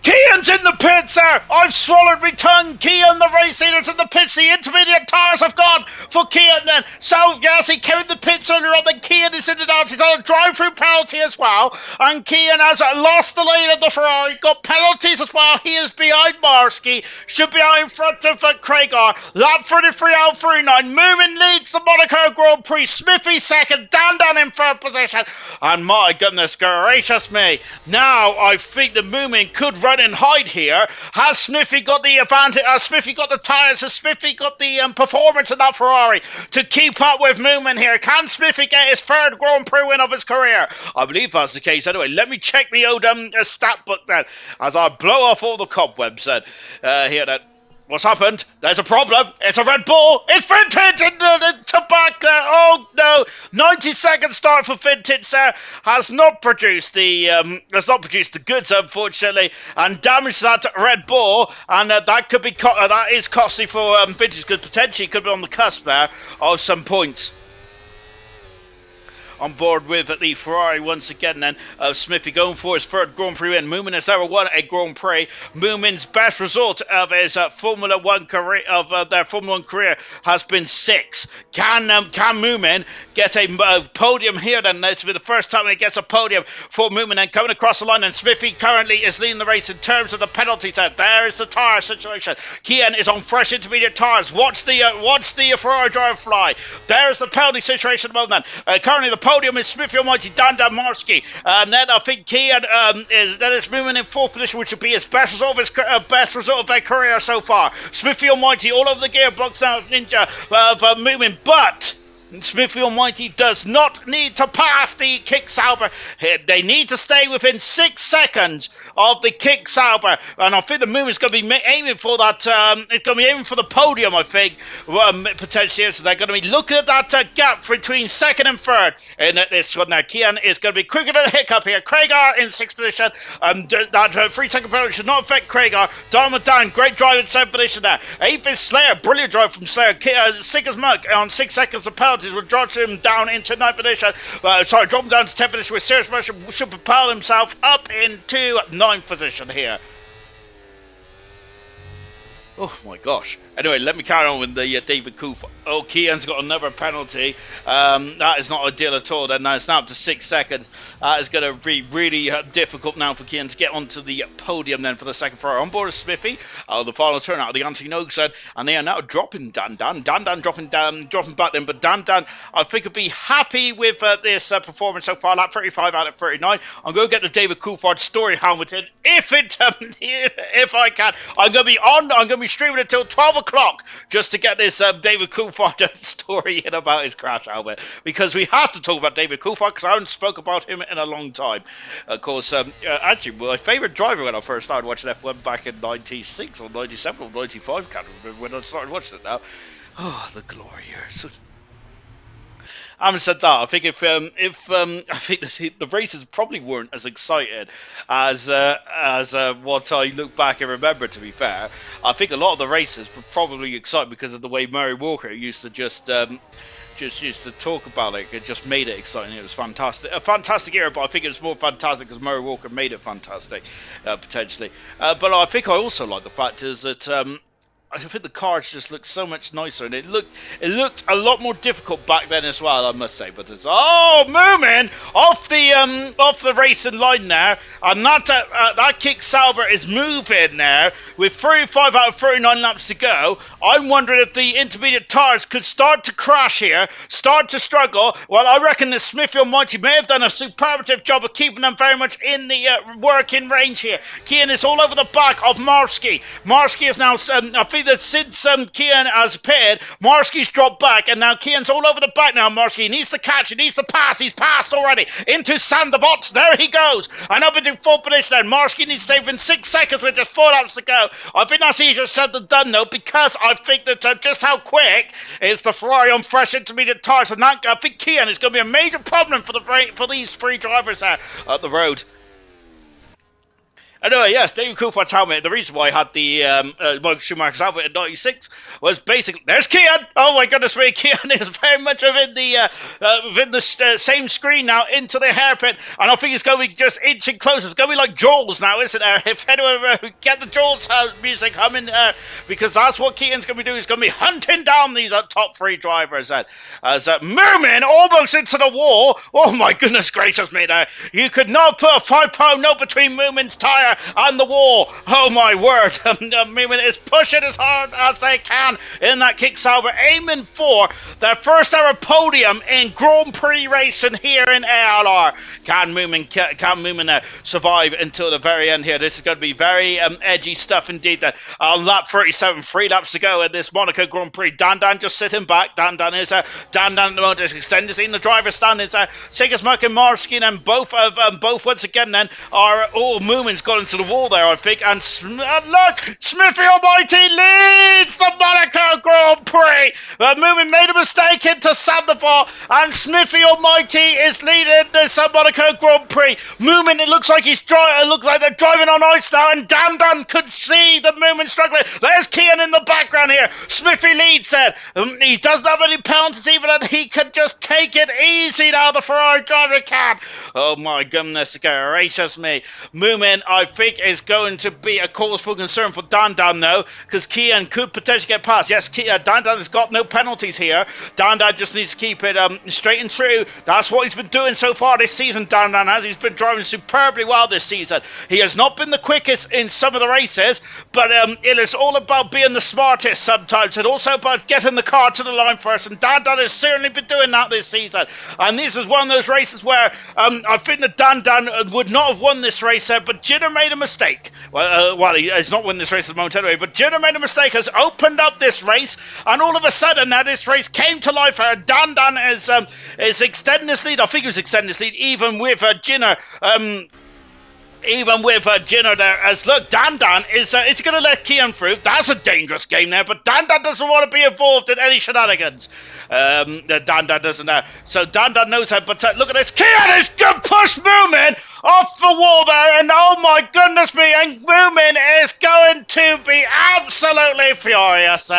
A: Kian's in the pits, sir! I've swallowed my tongue! Kian, the race leader's in the pits. The intermediate tyres have gone for Kian then. So, yes, he came in the pits earlier on. Then Kian is in and out. He's on a drive-through penalty as well. And Kian has lost the lead of the Ferrari. Got penalties as well. He is behind Marsky. Should be out in front of Craigar. Lap 33 out 39. Moomin leads the Monaco Grand Prix. Smithy second. Dan in third position. And my goodness gracious me. Now, I think the Moomin could run and hide here. Has Smithy got the advantage? Has Smithy got the tyres? Has Smithy got the performance of that Ferrari to keep up with Moomin here? Can Smithy get his 3rd Grand Prix win of his career? I believe that's the case. Anyway, let me check my old stat book then, as I blow off all the cobwebs then. Here then. What's happened? There's a problem. It's a Red Bull. It's Vintage in the back there. Oh no! 90-second start for Vintage there. Has not produced the goods, unfortunately, and damaged that Red Bull, and that could be that is costly for Vintage, because potentially could be on the cusp there of some points. On board with the Ferrari once again then. Smithy going for his 3rd Grand Prix win. Moomin has never won a Grand Prix. Moomin's best result of his Formula 1 career, their Formula 1 career, has been 6. Can Moomin get a podium here then? This will be the first time he gets a podium for Moomin, and coming across the line, and Smithy currently is leading the race in terms of the penalty set. There is the tyre situation. Kian is on fresh intermediate tyres. Watch the Ferrari driver fly. There is the penalty situation at the moment then. Currently the podium is Smithy Almighty, Dan Marsky, and then I think Kian is moving in 4th position, which would be his best result of their career so far. Smithy Almighty all over the gearbox now, Ninja moving, but Smithy Almighty does not need to pass the Kick Sauber. They need to stay within 6 seconds of the Kick Sauber. And I think the movement's going to be aiming for that. It's going to be aiming for the podium, I think, potentially. So they're going to be looking at that gap between second and third. And this one there, Kian is going to be quicker than a hiccup here. Craigar in 6th position. That 3-second penalty should not affect Craigar. Diamond Dan, great drive in 7th position there. 8th is Slayer, brilliant drive from Slayer. Sick as Mug on 6 seconds of penalties will drop him down into 9th position. Drop him down to 10th position with serious motion. Should propel himself up into 9th position here. Oh my gosh. Anyway, let me carry on with the David Koof. Oh, Kian's got another penalty. That is not ideal at all. Then it's now up to 6 seconds. That is going to be really difficult now for Kian to get onto the podium then for the second throw. On board is Smithy. The final turn out of the anti-Nogue side. And they are now dropping Dan Dan. Dan Dan dropping back then. But Dan Dan, I think, would be happy with this performance so far. Lap 35 out of 39. I'm going to get the David Coulthard story helmet in. If I can. I'm going to be streaming until 12 o'clock just to get this David Coulthard story in about his crash helmet, because we have to talk about David Coulthard because I haven't spoke about him in a long time. Of course, actually, my favourite driver when I first started watching F1 back in 96 or 97 or 95, can't remember when I started watching it now. Oh, the glory years. Having said that, I think I think the races probably weren't as excited as what I look back and remember. To be fair, I think a lot of the races were probably exciting because of the way Murray Walker used to just used to talk about it. It just made it exciting. It was fantastic, a fantastic era. But I think it was more fantastic because Murray Walker made it fantastic, potentially. But I think I also like the fact is that. I think the cars just looked so much nicer, and it looked a lot more difficult back then as well, I must say. But it's moving off the racing line now, and that Kick Sauber is moving now with 35 out of 39 laps to go. I'm wondering if the intermediate tires could start to crash here, start to struggle. Well, I reckon that Smithy Almighty may have done a superlative job of keeping them very much in the working range here. Kian is all over the back of Marsky. Marsky is now, I think that since Kian has paired, Marsky's dropped back, and now Kian's all over the back now. Marsky needs to catch, he needs to pass. He's passed already into Sandavots. There he goes. And up into 4th position then. Marsky needs to save in 6 seconds with just 4 laps to go. I think that's easier said than done though, because I think that just how quick is the Ferrari on fresh intermediate tires, and that I think Kian is going to be a major problem for these three drivers there at the road. Anyway, yes, David Coulthard's helmet. The reason why I had the Michael Schumacher's helmet in 96 was basically, there's Kian. Oh my goodness me, Kian is very much within the same screen now into the hairpin, and I think it's going to be just inching closer. It's going to be like Jaws now, isn't it? If anyone get the Jaws music humming, because that's what Kian's going to be doing. He's going to be hunting down these top three drivers as Merman almost into the wall. Oh my goodness gracious me! Now you could not put a 5-pound note between Merman's tire and the wall. Oh my word. Moomin is pushing as hard as they can in that Kick Sauber, aiming for their first ever podium in Grand Prix racing here in ALR. Can Moomin survive until the very end here? This is going to be very edgy stuff indeed. On lap 37, 3 laps to go in this Monaco Grand Prix. Dan Dan just sitting back. Dan Dan is Dan Dan at the moment is extended in the driver's stand. It's Sigas Merck and Marskin, and both once again then are Moomin's got into the wall there, I think, and look, Smithy Almighty leads the Monaco Grand Prix. Moomin made a mistake into Sandoval, and Smithy Almighty is leading this Monaco Grand Prix. Moomin, it looks like they're driving on ice now, and Dan Dan could see the Moomin struggling. There's Kian in the background here. Smithy leads it. He doesn't have any penalties even, and he could just take it easy now, the Ferrari driver can. Oh my goodness gracious me. Moomin, I think, is going to be a cause for concern for Dan Dan though, because Kian could potentially get past. Yes, Dan Dan has got no penalties here. Dan Dan just needs to keep it straight and true. That's what he's been doing so far this season. Dan Dan has. He's been driving superbly well this season. He has not been the quickest in some of the races, but it is all about being the smartest sometimes, and also about getting the car to the line first, and Dan Dan has certainly been doing that this season. And this is one of those races where I think that Dan Dan would not have won this race, but Jim made a mistake. Well, he's not winning this race at the moment anyway, but Jenner made a mistake, has opened up this race, and all of a sudden now this race came to life. Dan is extending this lead. I think he was extending this lead even with Jenner. Even with Jinner there, as look, Dan is going to let Kian through. That's a dangerous game there, but Dan doesn't want to be involved in any shenanigans. Dan doesn't know. So Dan knows how, but look at this. Kian is good push Moomin off the wall there, and oh my goodness me, and Moomin is going to be absolutely furious.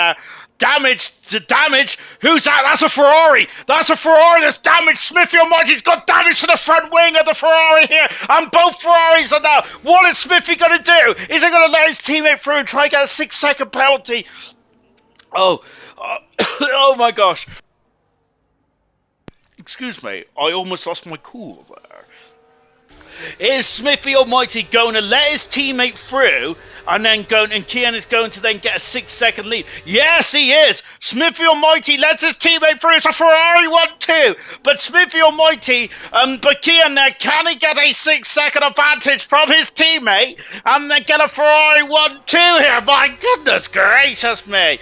A: Damage to damage. Who's that? That's a Ferrari. That's damaged. Smithy Almighty's got damage to the front wing of the Ferrari here. And both Ferraris are now. What is Smithy going to do? Is he going to let his teammate through and try and get a 6-second penalty? Oh my gosh. Excuse me. I almost lost my cool there. Is Smithy Almighty going to let his teammate through and Kian is going to then get a 6-second lead? Yes, he is. Smithy Almighty lets his teammate through. It's a Ferrari 1-2. But Smithy Almighty, but Kian there, can he get a 6-second advantage from his teammate and then get a Ferrari 1-2 here? My goodness gracious me.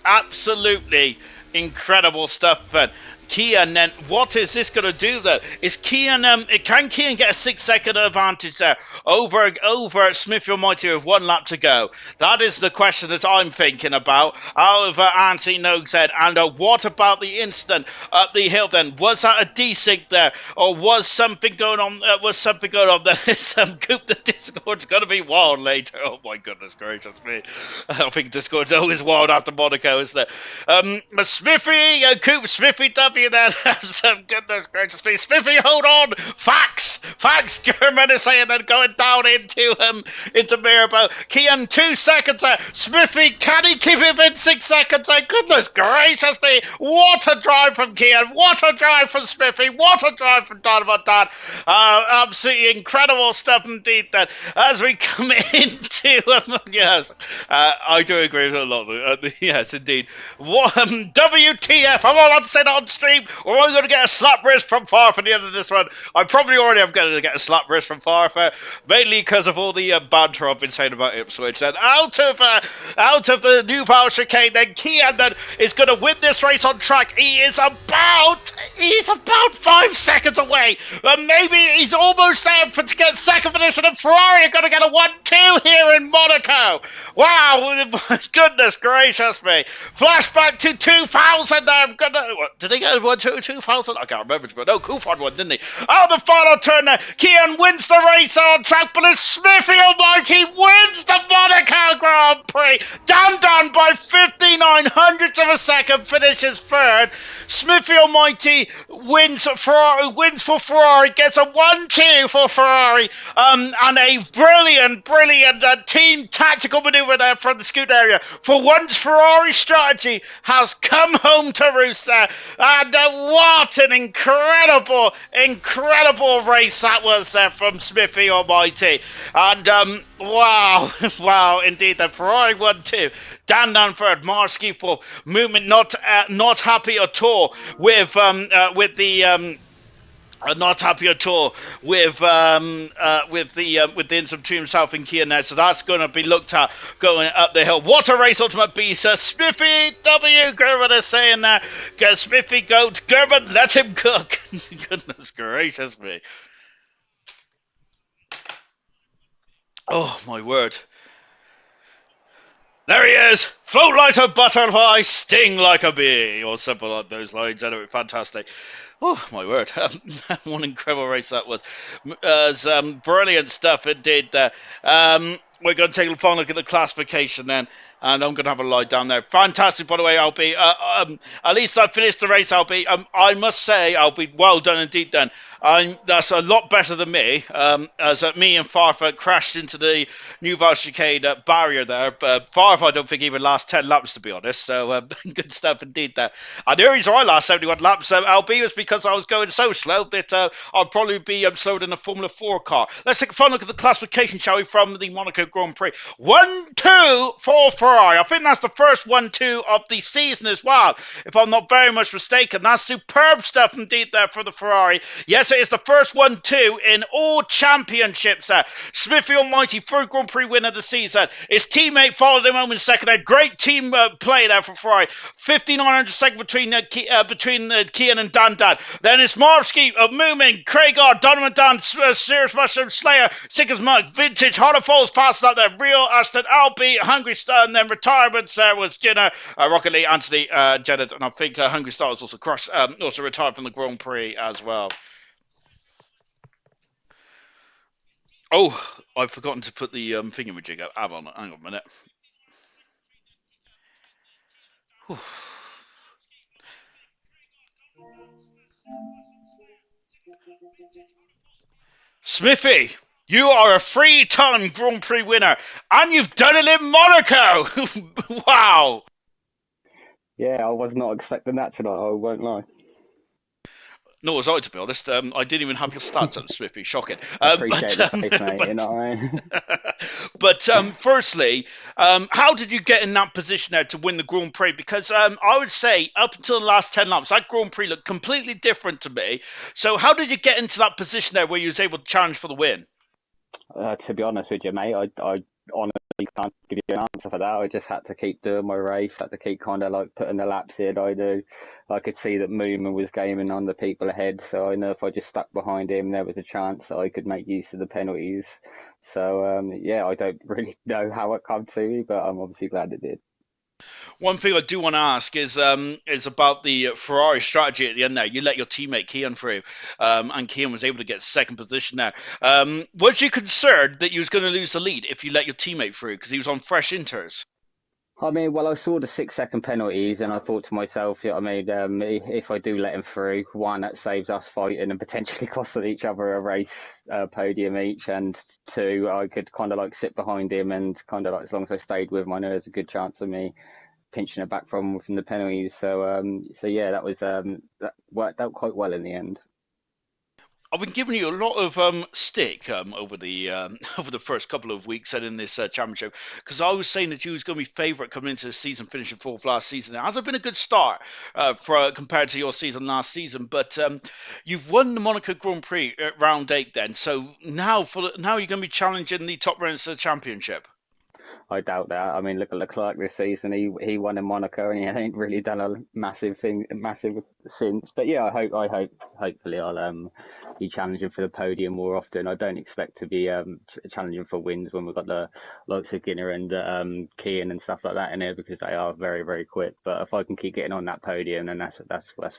A: Absolutely incredible stuff, then. Kian, then what is this going to do then? Is Kian, can Kian get a 6-second advantage there over Smithy Almighty with 1 lap to go? That is the question that I'm thinking about. However, Auntie Nogue said, and what about the incident up the hill then? Was that a desync there, or was something going on? Then it's Coop the Discord's going to be wild later. Oh my goodness gracious me! I think Discord's always wild after Monaco, isn't it? Smithy, Coop, Smithy W. Then some goodness gracious me. Smithy, hold on. Facts. German is saying then going down into Mirabeau. Kian 2 seconds there. Smithy, can he keep him in 6 seconds there? Goodness gracious me. What a drive from Kian. What a drive from Smithy. What a drive from Donovan Dan. Absolutely incredible stuff indeed then. As we come into yes, I do agree with a lot of it. Yes, indeed. WTF. I'm all upset on stream. Or am I going to get a slap wrist from Farf at the end of this one? I probably already am going to get a slap wrist from Farf, mainly because of all the banter I've been saying about Ipswich. Then out of the New Vale chicane, then Kian then is going to win this race on track. He's about 5 seconds away. Maybe he's almost there to get second position, and Ferrari are going to get a 1-2 here in Monaco. Wow, goodness gracious me. Flashback to 2000 there. Did they get 2000? I can't remember. But no, Kufan won, didn't he? Oh, the final turn there. Kian wins the race on track, but it's Smithy Almighty wins the Monaco Grand Prix. Dan by 59 hundredths of a second finishes third. Smithy Almighty wins for Ferrari, gets a 1-2 for Ferrari, and a brilliant team tactical maneuver there from the scoot area. For once, Ferrari strategy has come home to roost there, and what an incredible race that was there from Smithy Almighty. And wow, indeed, the Ferrari 1-2. Dan third, Marsky for movement not happy at all with the not happy at all with the incident to himself in Kia now, so that's going to be looked at going up the hill. What a race, Ultimate Beast. Smithy W. Gerben is saying that. Smithy goes, Gerben, let him cook. Goodness gracious me. Oh my word. There he is! Float like a butterfly, sting like a bee, or something like those lines. Anyway, fantastic. Oh, my word. One incredible race that was. Brilliant stuff indeed there. We're going to take a final look at the classification then, and I'm going to have a lie down there. Fantastic, by the way, I'll be, at least I finished the race, I must say, I'll be well done indeed then. That's a lot better than me, as me and Farfa crashed into the New Vale chicane barrier there. Farfa, I don't think even last 10 laps, to be honest, so good stuff indeed there. And the reason I last 71 laps, albeit was because I was going so slow that I'll probably be slower than a Formula 4 car. Let's take a final look at the classification, shall we, from the Monaco Grand Prix. 1-2 for Ferrari. Ferrari. I think that's the first 1-2 of the season as well, if I'm not very much mistaken. That's superb stuff indeed there for the Ferrari. Yes, it is the first 1-2 in all championships. Smithy Almighty, third Grand Prix win of the season. His teammate followed him home in second. A great team play there for Ferrari. 5,900 second between Kian and Dan. Then it's Marvsky, Moomin, Craigar, Donovan Dan, Sears Mushroom, Slayer, Sickers Mug, Vintage, Hollow Falls passed out there. Real, Ashton, Albie, Hungry Star, and then retirements there was Jenner, Rocket Lee, Anthony, Janet, and I think Hungry Star was also retired from the Grand Prix as well. Oh, I've forgotten to put the thingamajig up. Hang on a minute. Whew. Smithy, you are a 3-time Grand Prix winner, and you've done it in Monaco. Wow.
B: Yeah, I was not expecting that tonight, I won't lie.
A: Nor was I, to be honest. I didn't even have your stats up, Smithy. Shocking.
B: I appreciate the faith, mate. You know what I mean?
A: But firstly, how did you get in that position there to win the Grand Prix? Because I would say up until the last 10 laps, that Grand Prix looked completely different to me. So how did you get into that position there where you was able to challenge for the win?
B: To be honest with you, mate, I honestly can't give you an answer for that. I just had to keep doing my race, had to keep kind of like putting the laps in. I could see that Moomin was gaming on the people ahead, so I know if I just stuck behind him, there was a chance that I could make use of the penalties. So yeah, I don't really know how it come to me, but I'm obviously glad it did.
A: One thing I do want to ask is about the Ferrari strategy at the end there. You let your teammate Kian through, and Kian was able to get second position there. Was you concerned that you was going to lose the lead if you let your teammate through because he was on fresh inters?
B: I mean, well, I saw the 6 second penalties and I thought to myself, you know what I mean, if I do let him through, one, that saves us fighting and potentially costing each other a race podium each, and two, I could kind of like sit behind him and kind of like, as long as I stayed with him, I know there's a good chance of me pinching it back from the penalties. So yeah, that worked out quite well in the end.
A: I've been giving you a lot of stick over the over the first couple of weeks and in this championship because I was saying that you was going to be favourite coming into the season, finishing fourth last season. It hasn't been a good start compared to your season last season, but you've won the Monaco Grand Prix at round 8. Then, so now you're going to be challenging the top runners of the championship.
B: I doubt that. I mean, look at Leclerc this season. He won in Monaco, and he ain't really done a massive since. But yeah, hopefully I'll be challenging for the podium more often. I don't expect to be challenging for wins when we've got the likes of Ginner and Kean and stuff like that in there because they are very very quick. But if I can keep getting on that podium, then that's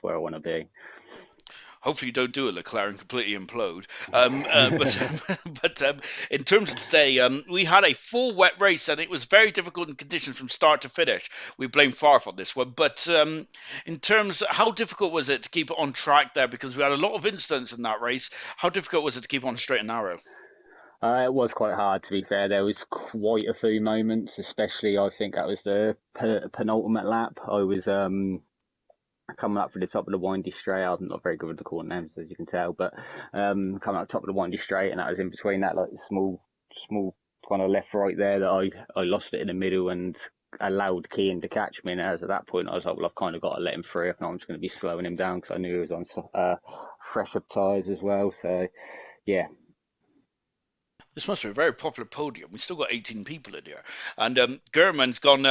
B: where I want to be.
A: Hopefully you don't do it, Leclerc, and completely implode. But in terms of today, we had a full wet race, and it was very difficult in conditions from start to finish. We blame Farf on this one, but in terms, how difficult was it to keep it on track there? Because we had a lot of incidents in that race. How difficult was it to keep on straight and narrow?
B: It was quite hard, to be fair. There was quite a few moments, especially I think that was the penultimate lap. I was coming up for the top of the windy straight. I'm not very good with the corner names, as you can tell, but coming up top of the windy straight, and that was in between that like small kind of left right there that I lost it in the middle and allowed Keane to catch me. And as at that point, I was like, well, I've kind of got to let him through. If not, I'm just going to be slowing him down because I knew he was on fresh up tyres as well. So yeah,
A: This must be a very popular podium. We've still got 18 people in here. And German's gone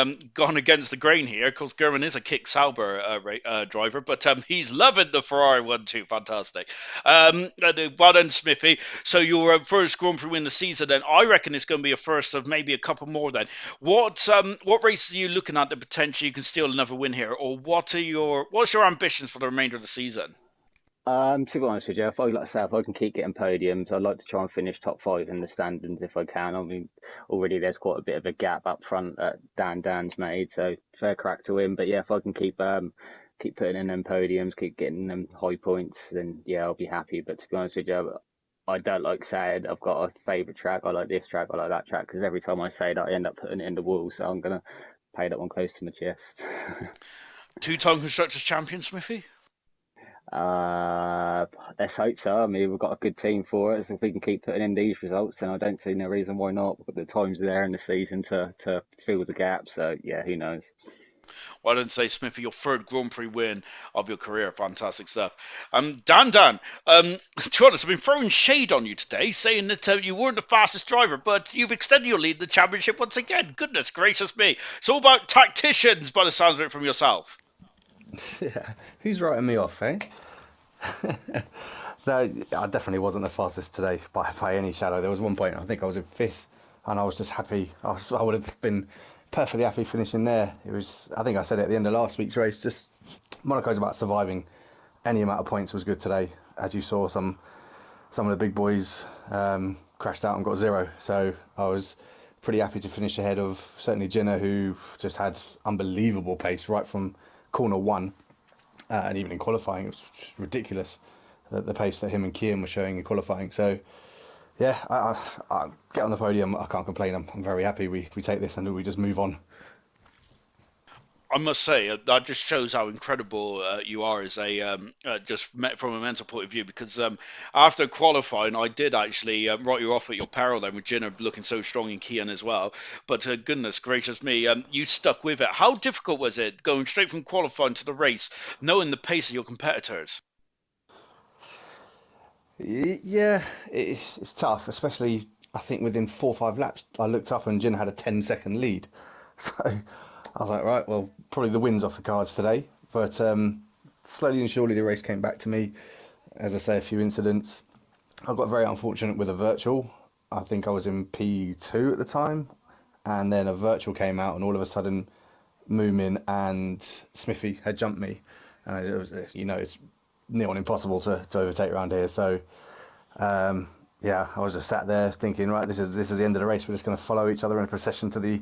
A: against the grain here because German is a Kick Sauber driver, but he's loving the Ferrari 1-2. Fantastic. Well done, Smithy. So your first Grand Prix win the season, then I reckon it's going to be a first of maybe a couple more then. What races are you looking at that potentially you can steal another win here? Or what's your ambitions for the remainder of the season?
B: to be honest with you, if I like I say, if I can keep getting podiums, I'd like to try and finish top five in the standings if I can. I mean, already there's quite a bit of a gap up front that Dan's made, so fair crack to him. But yeah, if I can keep putting in them podiums, keep getting them high points, then yeah, I'll be happy. But to be honest with you, I don't like saying I've got a favourite track. I like this track, I like that track, because every time I say that, I end up putting it in the wall. So I'm gonna pay that one close to my chest.
A: Two-time Constructors Champion, Smithy?
B: Uh, let's hope so. I mean, we've got a good team for us. If we can keep putting in these results, then I don't see no reason why not. We've got the times there in the season to fill the gap. So yeah, who knows?
A: Well, I didn't say, Smithy, your third Grand Prix win of your career. Fantastic stuff. Dan, to be honest, I've been throwing shade on you today, saying that you weren't the fastest driver, but you've extended your lead in the championship once again. Goodness gracious me. It's all about tacticians, by the sounds of it from yourself.
C: Yeah, who's writing me off, eh? No, I definitely wasn't the fastest today by any shadow. There was one point I think I was in fifth, and I was just happy. I would have been perfectly happy finishing there. It was, I think I said it at the end of last week's race. Just Monaco's about surviving. Any amount of points was good today. As you saw, some of the big boys crashed out and got zero. So I was pretty happy to finish ahead of certainly Jenna, who just had unbelievable pace right from corner one, and even in qualifying, it was just ridiculous the pace that him and Kian were showing in qualifying. So yeah, I get on the podium. I can't complain. I'm very happy we take this and we just move on.
A: I must say that just shows how incredible you are as a from a mental point of view. Because after qualifying, I did actually write you off at your peril then with Jenna looking so strong in Kian as well. But goodness gracious me, you stuck with it. How difficult was it going straight from qualifying to the race, knowing the pace of your competitors?
C: Yeah, it's tough, especially I think within 4 or 5 laps, I looked up and Jin had a 10-second lead. So I was like, right, well, probably the wind's off the cards today. But slowly and surely the race came back to me. As I say, a few incidents. I got very unfortunate with a virtual. I think I was in P2 at the time, and then a virtual came out, and all of a sudden, Moomin and Smithy had jumped me, and it was, it's near on impossible to overtake around here. So yeah, I was just sat there thinking, right, this is the end of the race. We're just going to follow each other in a procession to the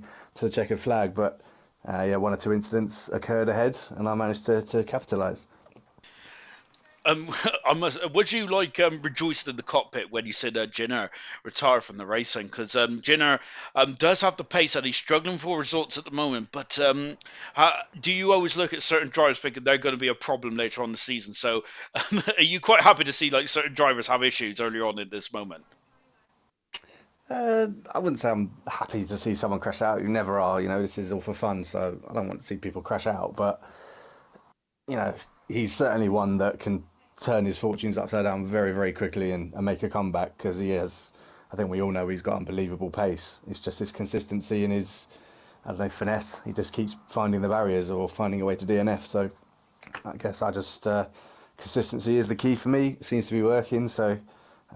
C: checkered flag. But yeah, one or two incidents occurred ahead, and I managed to capitalise.
A: Was you like rejoiced in the cockpit when you said Jinner retired from the racing? Because Jinner does have the pace and he's struggling for results at the moment. But do you always look at certain drivers thinking they're going to be a problem later on in the season? So are you quite happy to see like certain drivers have issues earlier on in this moment?
C: I wouldn't say I'm happy to see someone crash out. You never are. This is all for fun, so I don't want to see people crash out. But you know, he's certainly one that can turn his fortunes upside down very, very quickly and make a comeback because he has. I think we all know he's got unbelievable pace. It's just his consistency and his, I don't know, finesse. He just keeps finding the barriers or finding a way to DNF. So I guess consistency is the key for me. It seems to be working. So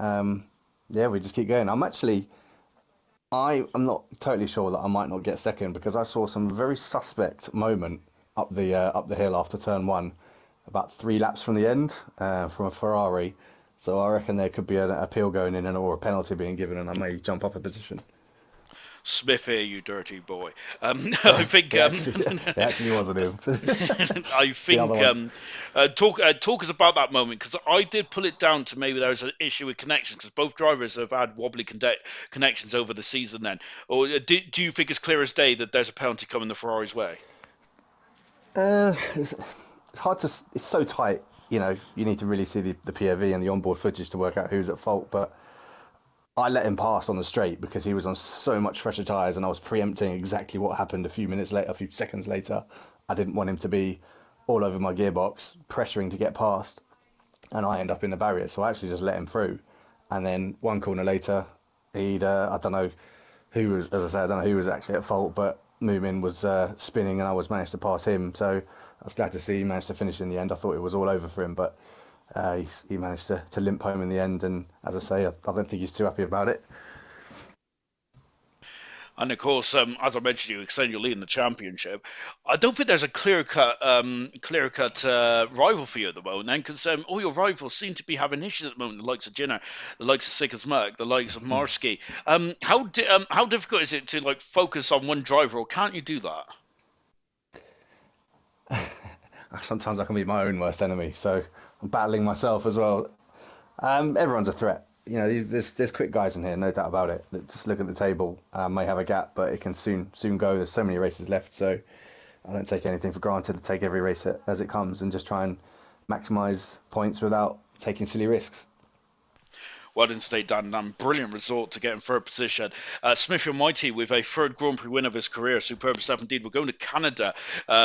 C: yeah, we just keep going. I'm not totally sure that I might not get second because I saw some very suspect moment up the hill after turn one, about 3 laps from the end, from a Ferrari. So I reckon there could be an appeal going in and or a penalty being given, and I may jump up a position.
A: Smithy, you dirty boy. I
C: Yeah,
A: think
C: it actually it actually wasn't him.
A: I
C: The other
A: think
C: one.
A: talk us about that moment because I did pull it down to maybe there was an issue with connections because both drivers have had wobbly connections over the season. Then, or do you think it's clear as day that there's a penalty coming the Ferrari's way?
C: It's hard to. It's so tight. You need to really see the POV and the onboard footage to work out who's at fault. But I let him pass on the straight because he was on so much fresher tyres, and I was preempting exactly what happened a few minutes later, a few seconds later. I didn't want him to be all over my gearbox, pressuring to get past, and I end up in the barrier. So I actually just let him through, and then one corner later, I don't know who was, as I say, I don't know who was actually at fault, but Moomin was spinning, and I was managed to pass him. So I was glad to see he managed to finish in the end. I thought it was all over for him, but he managed to limp home in the end. And as I say, I don't think he's too happy about it.
A: And of course, as I mentioned, you extend your lead in the championship. I don't think there's a clear cut rival for you at the moment, then, because all your rivals seem to be having issues at the moment. The likes of Jinner, the likes of Sickers Merck, the likes of Marsky. How difficult is it to like focus on one driver, or can't you do that?
C: Sometimes I can be my own worst enemy, so I'm battling myself as well. Everyone's a threat. There's quick guys in here, no doubt about it. That just look at the table. I may have a gap, but it can soon go. There's so many races left, so I don't take anything for granted. To take every race as it comes and just try and maximise points without taking silly risks.
A: Well done today, Dan. Brilliant result to get in third position. Smithy Almighty with a third Grand Prix win of his career. Superb stuff indeed. We're going to Canada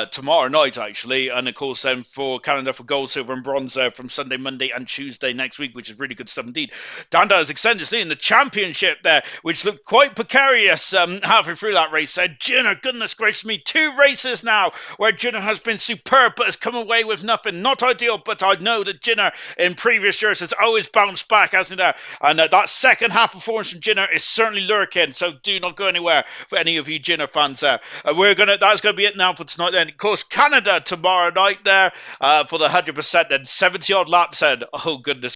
A: tomorrow night, actually. And of course, then for Canada for gold, silver, and bronze from Sunday, Monday, and Tuesday next week, which is really good stuff indeed. Dan has extended his lead in the championship there, which looked quite precarious halfway through that race. Jenner, goodness gracious me, 2 races now where Jenner has been superb, but has come away with nothing. Not ideal, but I know that Jenner in previous years has always bounced back, hasn't he? And that second half performance from Jenner is certainly lurking, so do not go anywhere for any of you Jenner fans there. That's gonna be it now for tonight. Then, of course, Canada tomorrow night there for the 100% and 70 odd laps. And oh goodness.